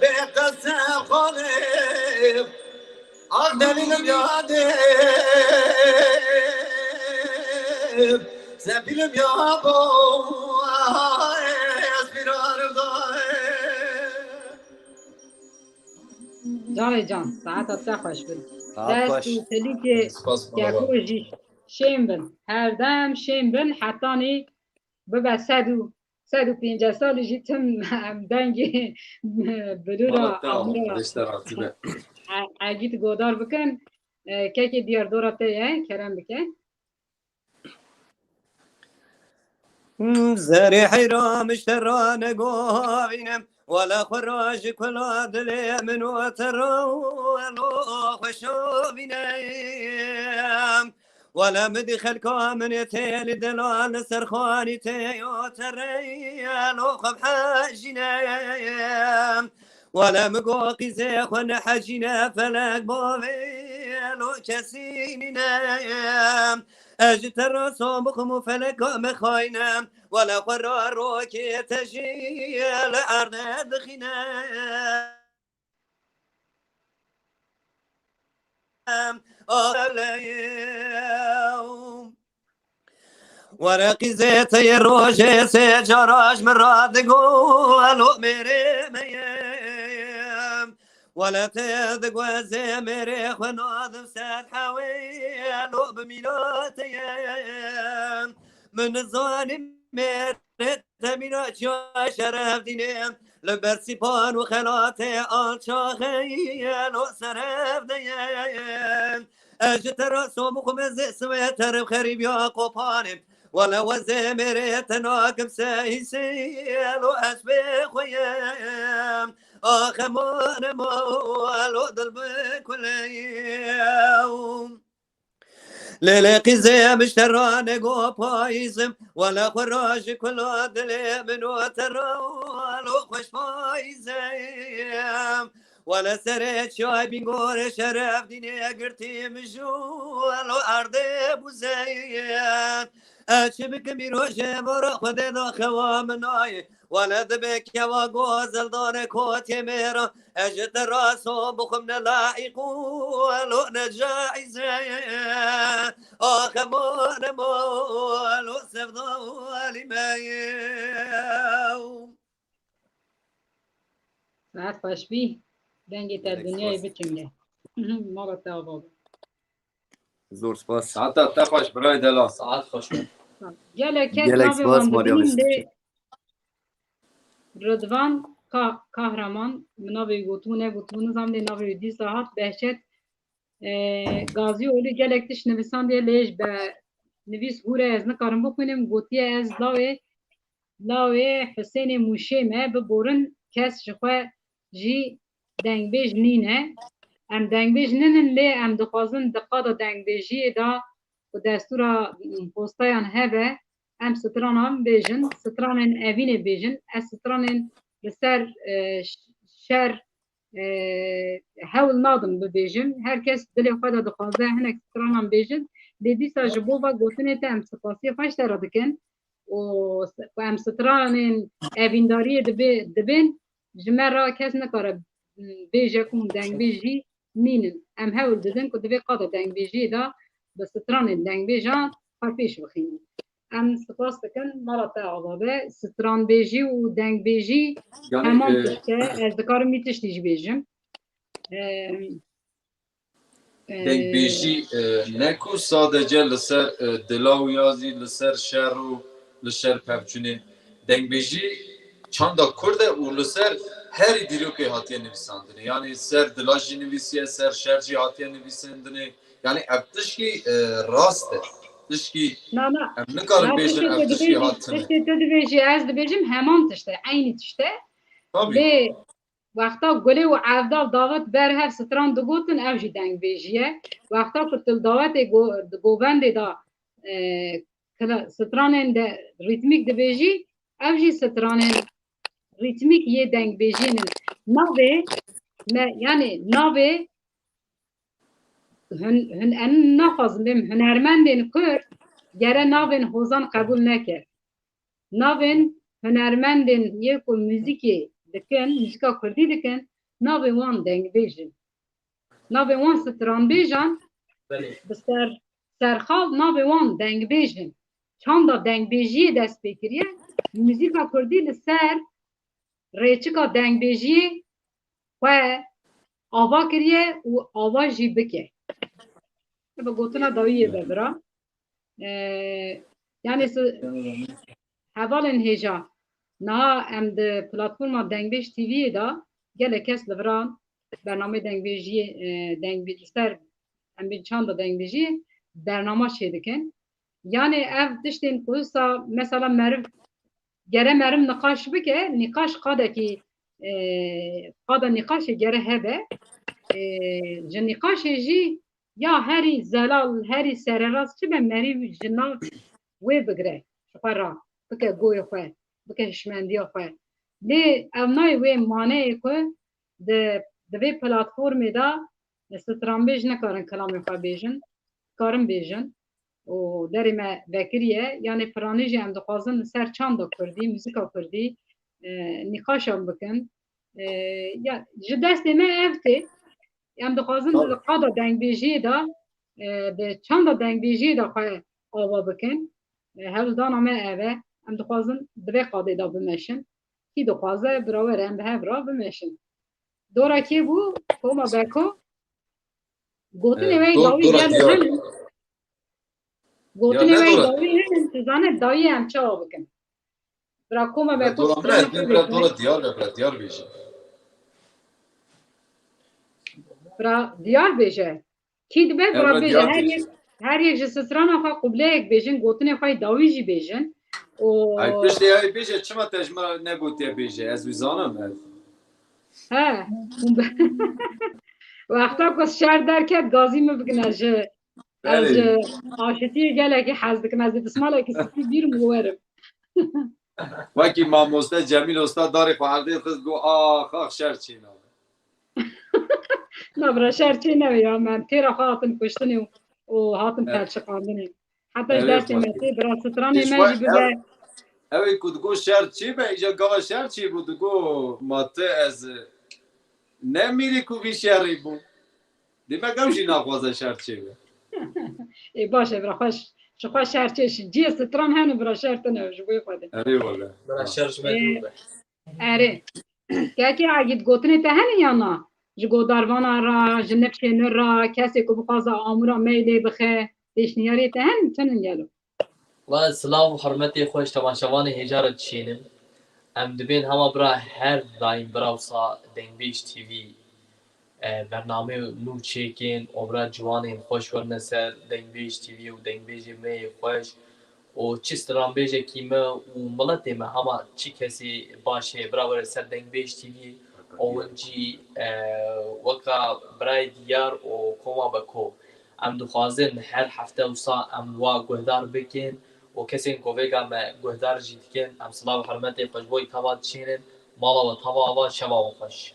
بقصة خليب عقدني الميادب سفينم يا باي اسبيرار ضاي جان ساعت خوش بن ساعت خوش. دست تلی که سپاس بابا. یکوژی شیم بن هر دم شیم بن حتی نی ببه 150 سال جیتم دنگی بلورا آمورا اگیت گودار بکن که دیار دورته یه کرم بکن زري حيرام اشتران قوينم ولا خراج كل عدل من وتر ولو خشوبينم ولا مدخل كامن يتيل دلال سرخاني تيو تريال وخب حاجنام ولا مقوقي زيخ ونحجنا فلك بوفيل وكسيننا اجت الرسوم بخم فلك مخاينام ولا قرار روكي تجيل ارض دخنا ورقي زيت الروجي سجراج من راد قول ميري ميم ولا تذق وزي ميري خناظم ساد حويل بميلاتي من الظالم ميرت ميلات شرف دينيم لبرسي بان وخلاتي آل شاخيل وسرف ديم اجت راسو مخمز سويتر بخريب يا قوبانم ولا وزي ميرت ناقم سيسيل واسبي خويم آخمان مال ضل بكل يوم للاقي زي مشتران قو بايزم ولا خراج كل دل من وتر ولو خوش بايزم ولا سرت شاي بنقول شرف دنيا قرتي مجول وأرضي بوزيان أشبك بروشة برا خدي ذا خوامناي ولا ذبك يا وقوز الدارك وتميرا أجد راسو بخمنا لايقو ولو نجاعي زيان آخمون مول وسفضالي مايو ساعت خوش بی دنگی تا دنیای بچنگه ما تا بابا زور سپاس حتی تخوش برای دلا ساعت خوش بود. گله کس گلک ناوی سپاس وان ماریا دبینیم بستوچی. ده رضوان kahraman ناوی گوتونه زمانی ناوی دی ساعت بهشت گازی اولی گلک تش نویسان دیه لیش به نویس هوره از نکارم بکنیم گوتیه از لاوی حسین موشه مه ببورن کس شخواه جی دنگبیج نینه ام دنگبیج نینن لی ام دخوازن دقادا دنگبیجی دا و دستورا پوستایان هبه ام ستران هم بیجن سترانن اوین بیجن از سترانن لسر شر هول نادم ببیجن herkes دلی خدا دخوازه هنک ستران هم بیجن دیدی سا جبو و گوتنه تا ام سپاسی خوش ترا دکن و ام سترانن اوینداری دبین جمرا کس نکاره بیجه کن دنگ بیجی نینن ام هول ددن که دوی قادا دنگ بیجی دا به سترانن دنگ بیجان پرپیش بخینن ام سپاس دکن مالا تا آبابه ستران بیجی و دنگ بیجی همان تشته از دکارم میتشتیج بیجم دنگ بیشی نکو sadece لسر دلاو یازی لسر شهر و لسر پفچونه دنگ بیشی çanda kurda u لسر her diloke hatiye nivîsandine yani ser dilajî nivîsiye ser şerjî hatiye nivîsandine yani ev tişkî rast e tişkî em nikarin bêjin ev tişkî hatine tiştê tu dibêjî ez dibêjim heman tişte aynî tişte lê wexta gulê û evdal davet ber hev stran digotin ev jî deng bêjiye wexta ku til davetê di govendê da stranên de rîtmîk dibêjî ev jî stranên rîtmîk yê dengbêjînin navê me yani navê hin en naxwazim bêm hunermendên Kurd gere navên hozan qebûl neke navên hunermendên yê ku müzîkê dikin müzîka Kurdî dikin navê wan dengbêjin navê wan stranbêjan bi serxal navê wan dengbêjin çanda dengbêjiyê dest pê kiriye müzîka Kurdî li ser rêçika dengbêjiyê xwe ava kiriye û ava jî bike bi gotina dawiyê de bira yani hevalên hêja niha em di platforma Dengbêj TV'yê da gelek kes li viran bername dengbêjiyê li ser em bên çanda dengbêjiyê bernama çê dikin yani ev tiştên ku sa mesela meriv gere merim nikaş bike nikaş qadekî qada nikaşê gere hebe ji nikaşê jî ya herî zelal herî sererast çi be merî ji nav wê bigire ji xwe ra bike goyê xwe bike hişmendiya xwe lê ev nayê wê maneyê ku di vê platformê da stranbêj nekarin kilamê xwe bêjin karin bêjin û derê me vekiriye yani piranî jî em dixwazin li ser çanda Kurdî müzîka Kurdî nîqaşan bikin ya ji destê me ev tê em dixwazin li qada dengbêjiyê da di çanda dengbêjiyê da xwe ava bikin hevldana me ev e em dixwazin di vê qadê da bimeşin kî dixwaze birawer em bi hev ra bimeşin dora kê bû Toma Beko gotinê wê dawî gel henin gotinê wê dawî henin tu zane dawî em çawa bikin bira Toma Beko Dora diyar bêje bira diyar bêje kî dibe bira bêje her yek ji strana xwe qubleyek bêjin gotinê xwe dawî jî bêjin ay piştê ay bêje çima te ji me negotiye bêje ez wî zanim ev he wexta ku şer derket gazî min bikin ez ji aşitiyê gelekî hez dikim ez dê dismalekî spî bîrim û werim wekî mamoste Cemîl Osta darê xwe erdê xiz got ax şer çîna نبرا شرچی نویا من تیرا خاطن کشتنی و هاتن پلشقاندنی حتی دست مسی برا سترانی مجی ببه اوی کدگو شهر چی به اینجا گاوا شهر چی بود گو ماته از نمیری کو بی شهری بود دیمه گوشی ناخوازه شهر چی به ای باشه برا خوش شرچیش جی ستران هنو برا شرط نوش بوی خوده اری والا برا شرش مدروبه اره که اگید گوتنی تهنی یا نه جگو داروانا را جنبشن را کسی که بخوازه آمورا میلی بخه دیشنیاری تهن چنین گلو و سلام و حرمتی خوش تماشاوان هجارت چینم ام دبین همه برا هر دایم براوسا دنگبیش تیوی برنامه نو چیکین و برا جوانین خوش ورنه سر دنگبیش تیوی و دنگبیش می خوش و چی ستران بیجه کیمه و ملت ما همه چی کسی باشه برا ور سر دنگبیش تیوی اونجی وکا برای دیار و کما بکو ام دخوازن هر هفته وسا ام وا گهدار بکن و کسی کویگا ما گهدار جیت کن ام سلام و حرمتی خوش بوی تباد چینن مالا و تبا و شما و خوش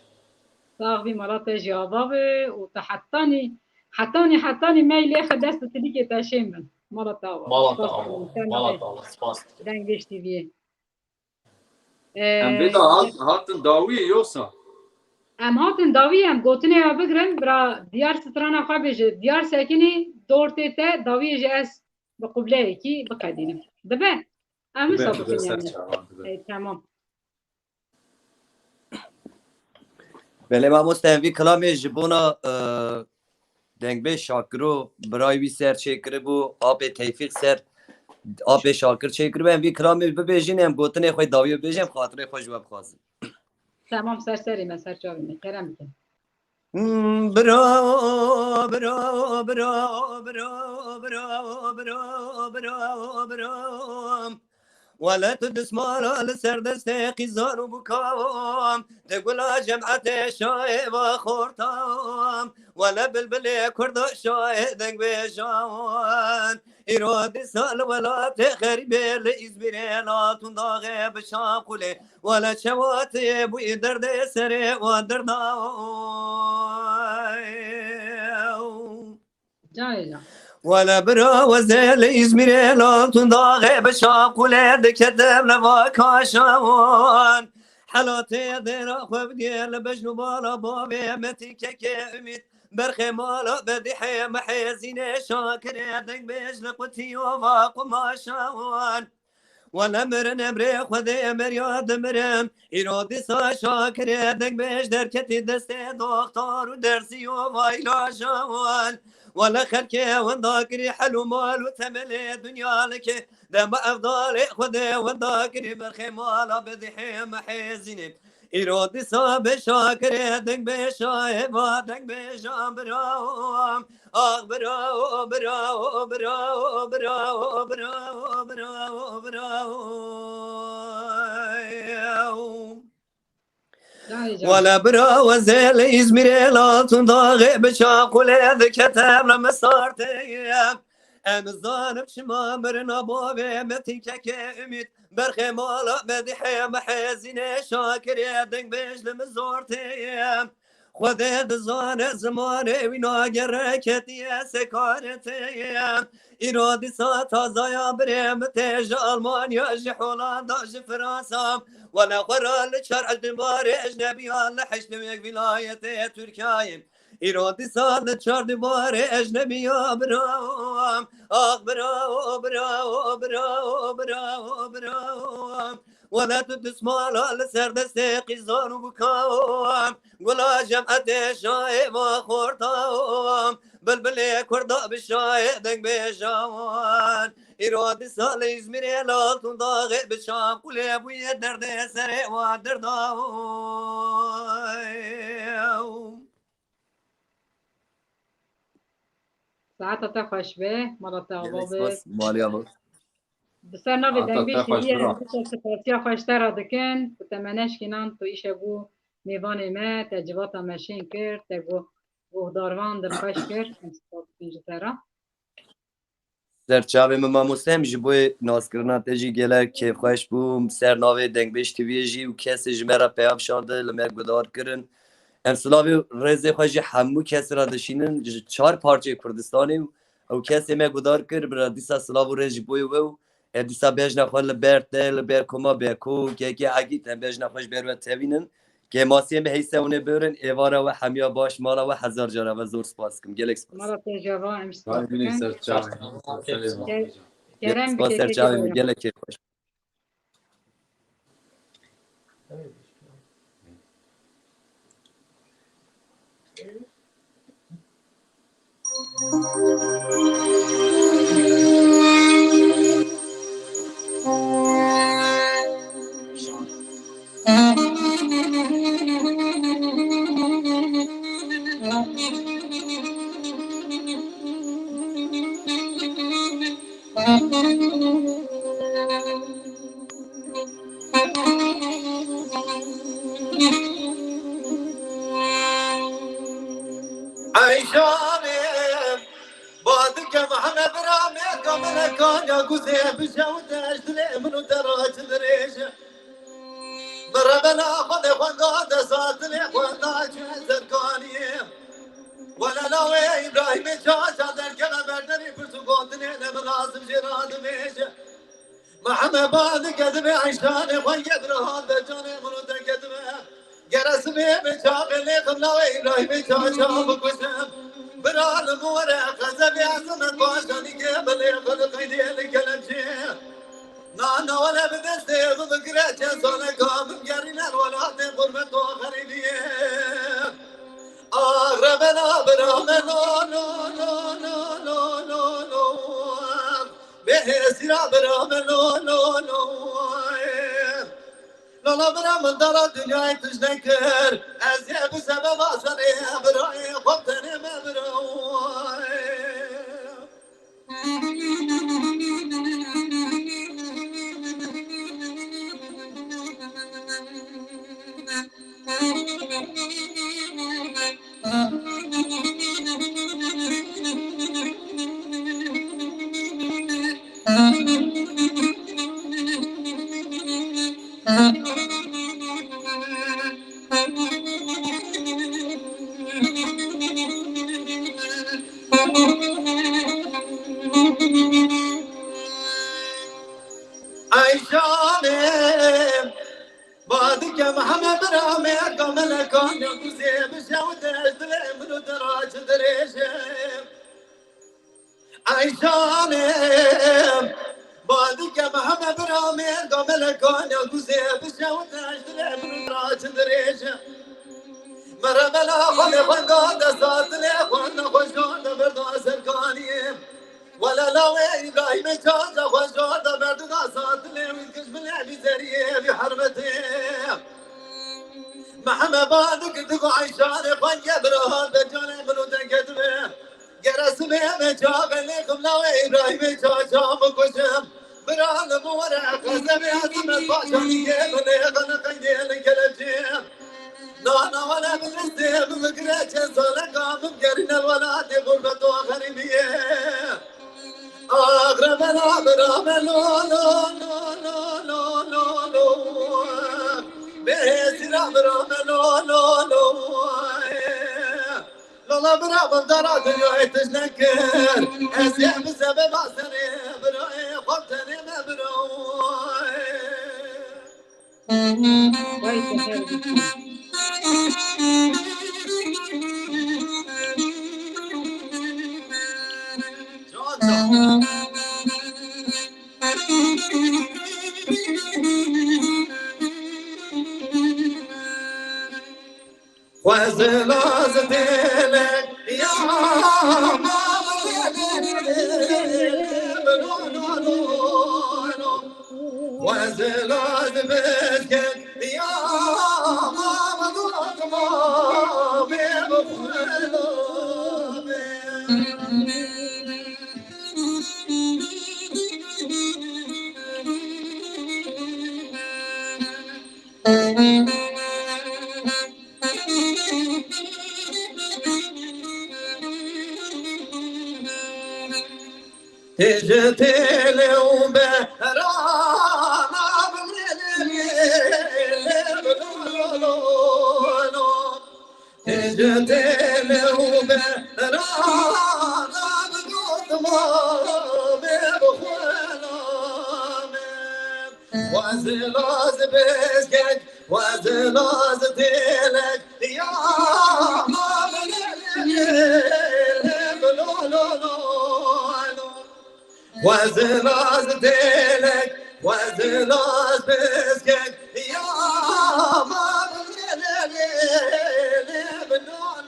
صاحبي مرات جوابه وحتاني ميل اخد دست تليكي تاشين من مرات مالا تبا سپاس دنگش تیویه ام بیتا هاتن داوی یوسا ام هاتن داوی ام گوتنی ها بگرن برا دیار سترانا خواه بیجه دیار ساکنی دورتی تا داوی جه اس بقبله کی بقدینم دبه ام صادقين يعني تمام بله ما مستهوی کلامی جبونا دنگ به شاکرو برای وی سر چکره بو آب تیفیق سر آب شاکر چکره بو وی کلامی ببیجینم گوتنه خوی داوی ببیجیم خاطره خوش بخوازم تمام سرسری من سر چاوی من کرم کن برا برا برا برا برا برا برا برا ولا تدسمار لسر دسته قزار وبكام تقول جمعة شاي وخورتام ولا بلبل كرد شاي دق بشان إرادي سال ولا تخرب الإزبير لا تنضاغ بشاقله ولا شواتي بو درد سري ودرداو جای جا ولا برا وزيل إزمير لا تنضاغ بشاق ولاد كتب لفاكاشان حالاتي دير خوب ديال بجنو بالا بابي متيك كامت برخي مالا بدي حي محيزين شاكر يدك بجن قتي وفاق ما شاوان ولا مرن بريخ وذي مرياد مرم إرادي سا شاكر يدك بيش دركتي دستي دكتور ودرسي وفايلا شاوان ولا خلكي ونداكري حلو مال وثملي دنيا لك دم أفضل خذي ونداكري برخي مالا بذحي محيزيني إرادي صاب شاكر يدك بشايب ودك بشام براهم آخ براو براو براو براو براو براو براو ولا برا وزيل إزمير لا تنضاغ بشاق ولاد كتاب لما صارت ام الظالم شما مرنا بابي متيك اميت برخي مالا بدحي محزين شاكر يدك بيش لمزورتي خذت زان زماني ويناجر كتي سكارتي إرادي ساتا زايا بريم تيج ألمانيا جي هولندا جي فرنسا ولا قرا لشرع الدبار أجنبي الله حشنويك ولاية تركيا إرادي ساد لشرع الدبار أجنبي براو آخ براو براو براو براو براو ولا تدسمال لسر دستي قزار وبكاوم ولا جمعة شاي وخورتاوم بلبلي كردا بالشاي دق بشاوان إرادي سال إزميري لا تنضاغ بشام كل أبوي درد سري ودرداوم ساعتا تا خوش به مرات آبابه مالي أبو بسر نوی دنگبیش تیویه بسر سپاسیا خوشتر را دکن و تمنش کنان تو ایشه بو میوان ما تجربات مشین کرد تگو گهداروان در خوش کرد سپاس بینجی ترا در چاوی ما مسلم جی بوی ناس کرنا تجی گله کیف خوش بوم سر ناوی دنگ بیش تیوی جی و کسی جمعه را پیاب شانده لمر گدار کرن امسلاوی رزه خوشی همو کسی را دشینن 4 پارچه کردستانی او کسی ما گدار کرد برای دیسا سلاو رزی بوی و دیسا بیج نخوال برتل برکوما برکو که اگه تن بیج نخوش برو تبینن که ماسیم به حیث اونه برن ایوارا و همیا باش مالا و 1000 جارا و زور سپاس کم گلک سپاس مرا تجربه امسال ببینید سر چاپ گرم سپاس سر بشه چاوی گلک خوش عيشاني بعدك محمد برامي قبل كان يا قوسي بشوت اشتري منو دراج دريشه مربنا خد خد ساتني خد زركاني ولا ناوي ابراهيم شاشه دركنا بردني برتقالني انا لازم جراد ميشه محمد بعدك ادمي عيشاني خيب رهان جاني منو دقدمه جرسمي بشاغلي خلاوي ابراهيم شاشه بكشم برال مورا خزب يعزم باشاني قبل خلق يدي الكلمشي نانا ولا بدستي بذكرات صار كام جارينا ولا تقربت غريبيه ربنا برامنا لا لا لا لا لا لا بهسرا برامنا لا لا لا لا برام دار الدنيا تشنكر أزياء بسبب أصلي براي خبتني ما براي عيشاني بعدك محمد رامي قمنا كان يقصي بشوت اشتري منو دراج دريشه عيشاني بعدك محمد رامي قمنا كان يقصي بشوت اشتري منو دراج دريشه مربلا خلق قاد ساتني خوانا خوشان بردا سركاني ولا لا ابراهيم جاز خوشان بردا ساتني ويكش بالعبي زريه بحرمتي محمد بعدك دقو عيشان خوانا برهان بجاني منو تنكتبه جرسمي مجابني خملا ابراهيم جاز مكشم برهان مورا خزبي عزم باشاني قبل خلق يدي الكلمشي نانا ولا بنستي بذكرات صار قام بقرن الولاد غربة وغريبية أغربنا برام لو لو لو لو لو لو بهسرا برام لو لو لو لا برام دراد يتشنكر أسيا بسبب أسري براي خبتني ما براي وای تهر وزلاز دلك يا وزلاز بدك يا اجتي اليوم رانا بالليل وازلاز بسكت وازلاز ديلك يا ماما لو لو لو وازلاز ديلك وازلاز بسكت يا ماما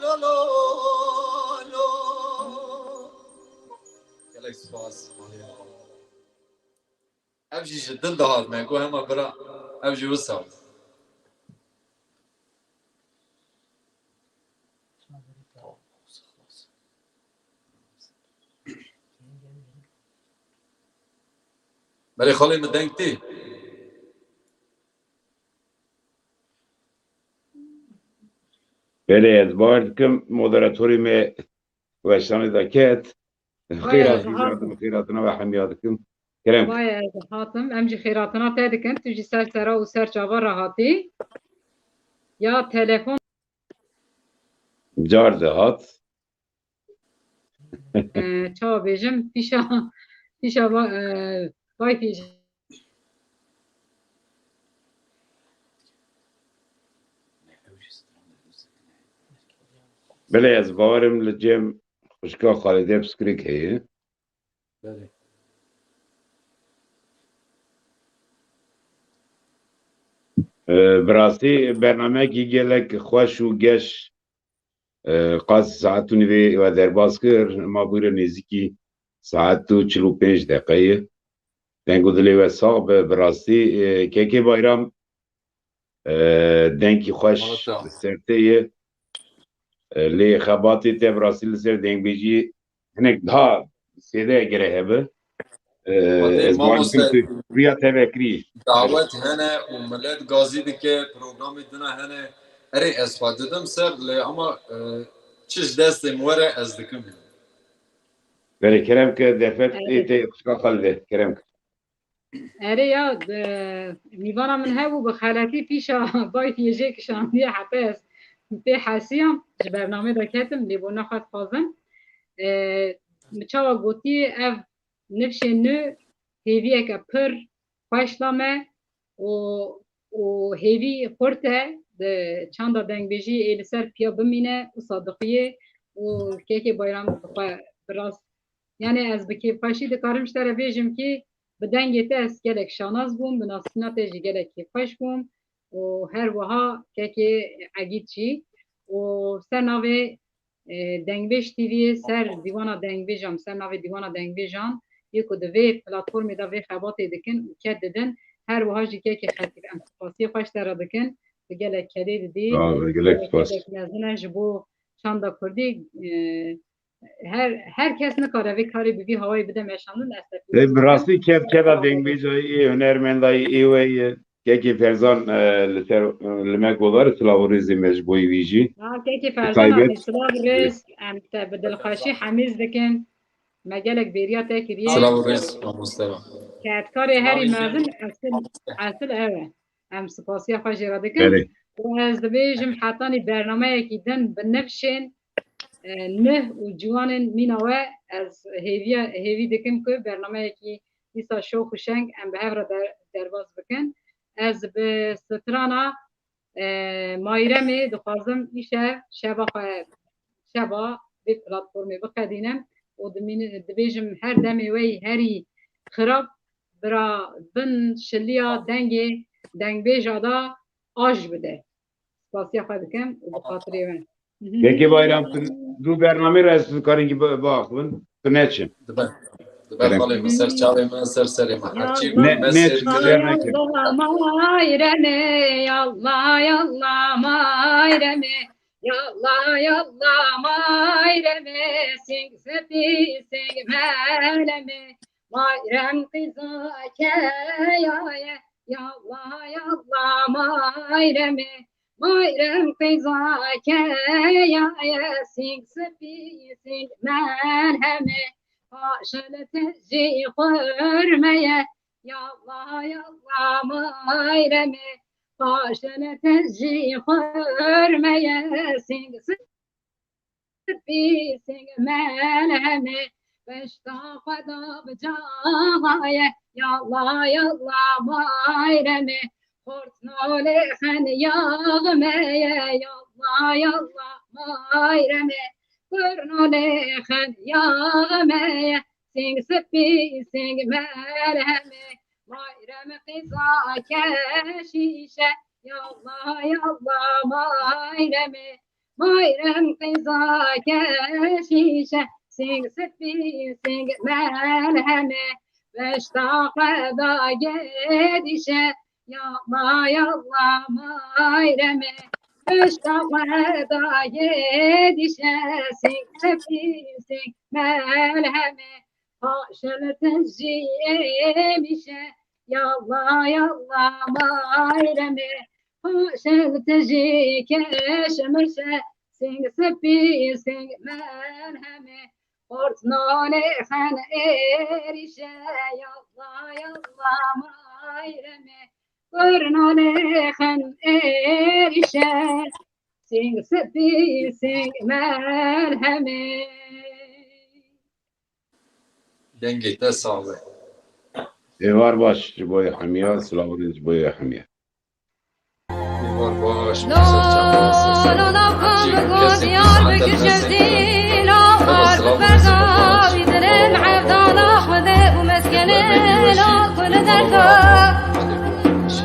لو لو لو gelek spas ev jî ji dil dihat me ku hema bira ev jî wisa berê xalê min deng tê بله از باید کم مدراتوری می وشتانی دکت خیرات بیجادم خیراتنا و حمیات کم کرم Vay hatım. Em jî xêratına te dikin. Tu jî ser sera û ser çava rahatî. Ya telefon car dehat çawa bêjim pîşa vay pîş. بله از باورم لجیم خوشکا خالده بسکریک هیه berê براستی برنامه کی گلک خوش و گش قاس ساعت نوی و درباز کر ما بویر نزیکی ساعت 45 دقیقه دنگو دلی و صاحب براستی که bayram دنگی خوش سرته لی خباتی te براستی لسر دنگ بیجی هنک daha سیده گره هبه از باید کم ریا تبکری davet hene û millet gazî dike programê dina hene erê ez xwe didim ser lê ama çi ji destê min were ez dikim بله کرم که دفت ایتی خوشکا خالده کرم که Ere ya mîvana min hebû bi xeletî pîşa vay pîjê kişandiye hepes pê hesiyam ji bername de ketim lê bo nexwe dixwazim çawa gotiye ev nifşê nû hêviyeke pir xweş da me û hêvî xurt e di çanda dengbêjiyê ê li ser piya bimîne û sadiqiye û kêkê bayram dixwe birast yani ez bi kêfxweşî dikarim ji te re bêjim kî bi dengê te ez gelek şanaz bûm bi nasîna te jî gelek kêfxweş bûm û her wiha kekê egît jî û ser navê Dengbêj TVyê ser dîwana dengbêjan ser navê dîwana dengbêjan yê ku di vê platformê de vê xebatê dikin û ket didin her wiha jî kekê xelkî em spasiyê xweş te re dikin bi gelek kedê didî gelek spas gelek mezin e ji bo çanda Kurdî her kes nikare vê karê bi vî hawayê bide meşandin براستی کف کدا دنگ بیجایی هنرمندای ایوی که فرزان لسر لمک بودار سلاوریزی مجبوی ویجی kekê ferzan hatî silav rêz em te bi dilxweşî hemîz dikin me gelek bêriya te kiriye Silav û rêz mamostera Ketkarê herî mezin esil ev e em spasiya xwe jê re dikin بله û ez dibêjim hetanî bernameyekî din bi nifşên nih û ciwanên mîna we ez hêvî dikim ku bernameyekî dîsa şox û şeng em bi hev re derbas bikin ez bi strana Mayremê dixwazim îşev şeva xwe şeva vê platformê biqedînim û dibêjim her demê wê herî xirab bira bin şiliya dengê dengbêja da aj bide spasiya xwe dikim û bi xatirê we که bayram دو برنامه را از کاری که باخون تو نچین dibe xalê min ser çavê min ser serê min herçî Mayreme yallah yallah mayreme yallah yallah mayreme sing sepi sing meleme mayrem kıza keyaye yallah yallah mayreme mayrem kıza keyaye sing sepi sing meleme Aşele tezci hürmeye Yallah yallah mayreme Aşele tezci hürmeye Sing بيسنگ ملهمه بشتا خدا بجاهاye yalla yalla bayreme hortnole xen yağmeye yalla yalla bayreme hortnole xen yağmeye sing sepi sing merheme bayreme qiza keşişe yalla yalla bayreme bayrem qiza keşişe sing sepi sing merheme beşta da gedişe yalla yalla bayreme beşta da gedişe sing sepi sing merheme haşel teciymişe yalla yalla bayreme haşel teciy keşmirse sing sepi sing merheme Ortnane xen erişe yalla yalla mayreme Ortnane xen erişe sing sepi sing merheme Dengê te sağ be. Êvar baş ji bo hemiya, silavorên ji bo hemiya. Var baş.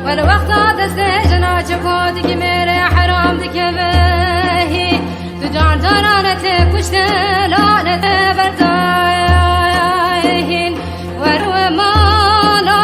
والوقت دستجنا شفوت كمير حرام ذكبه تجار جرانتك وشتلانتك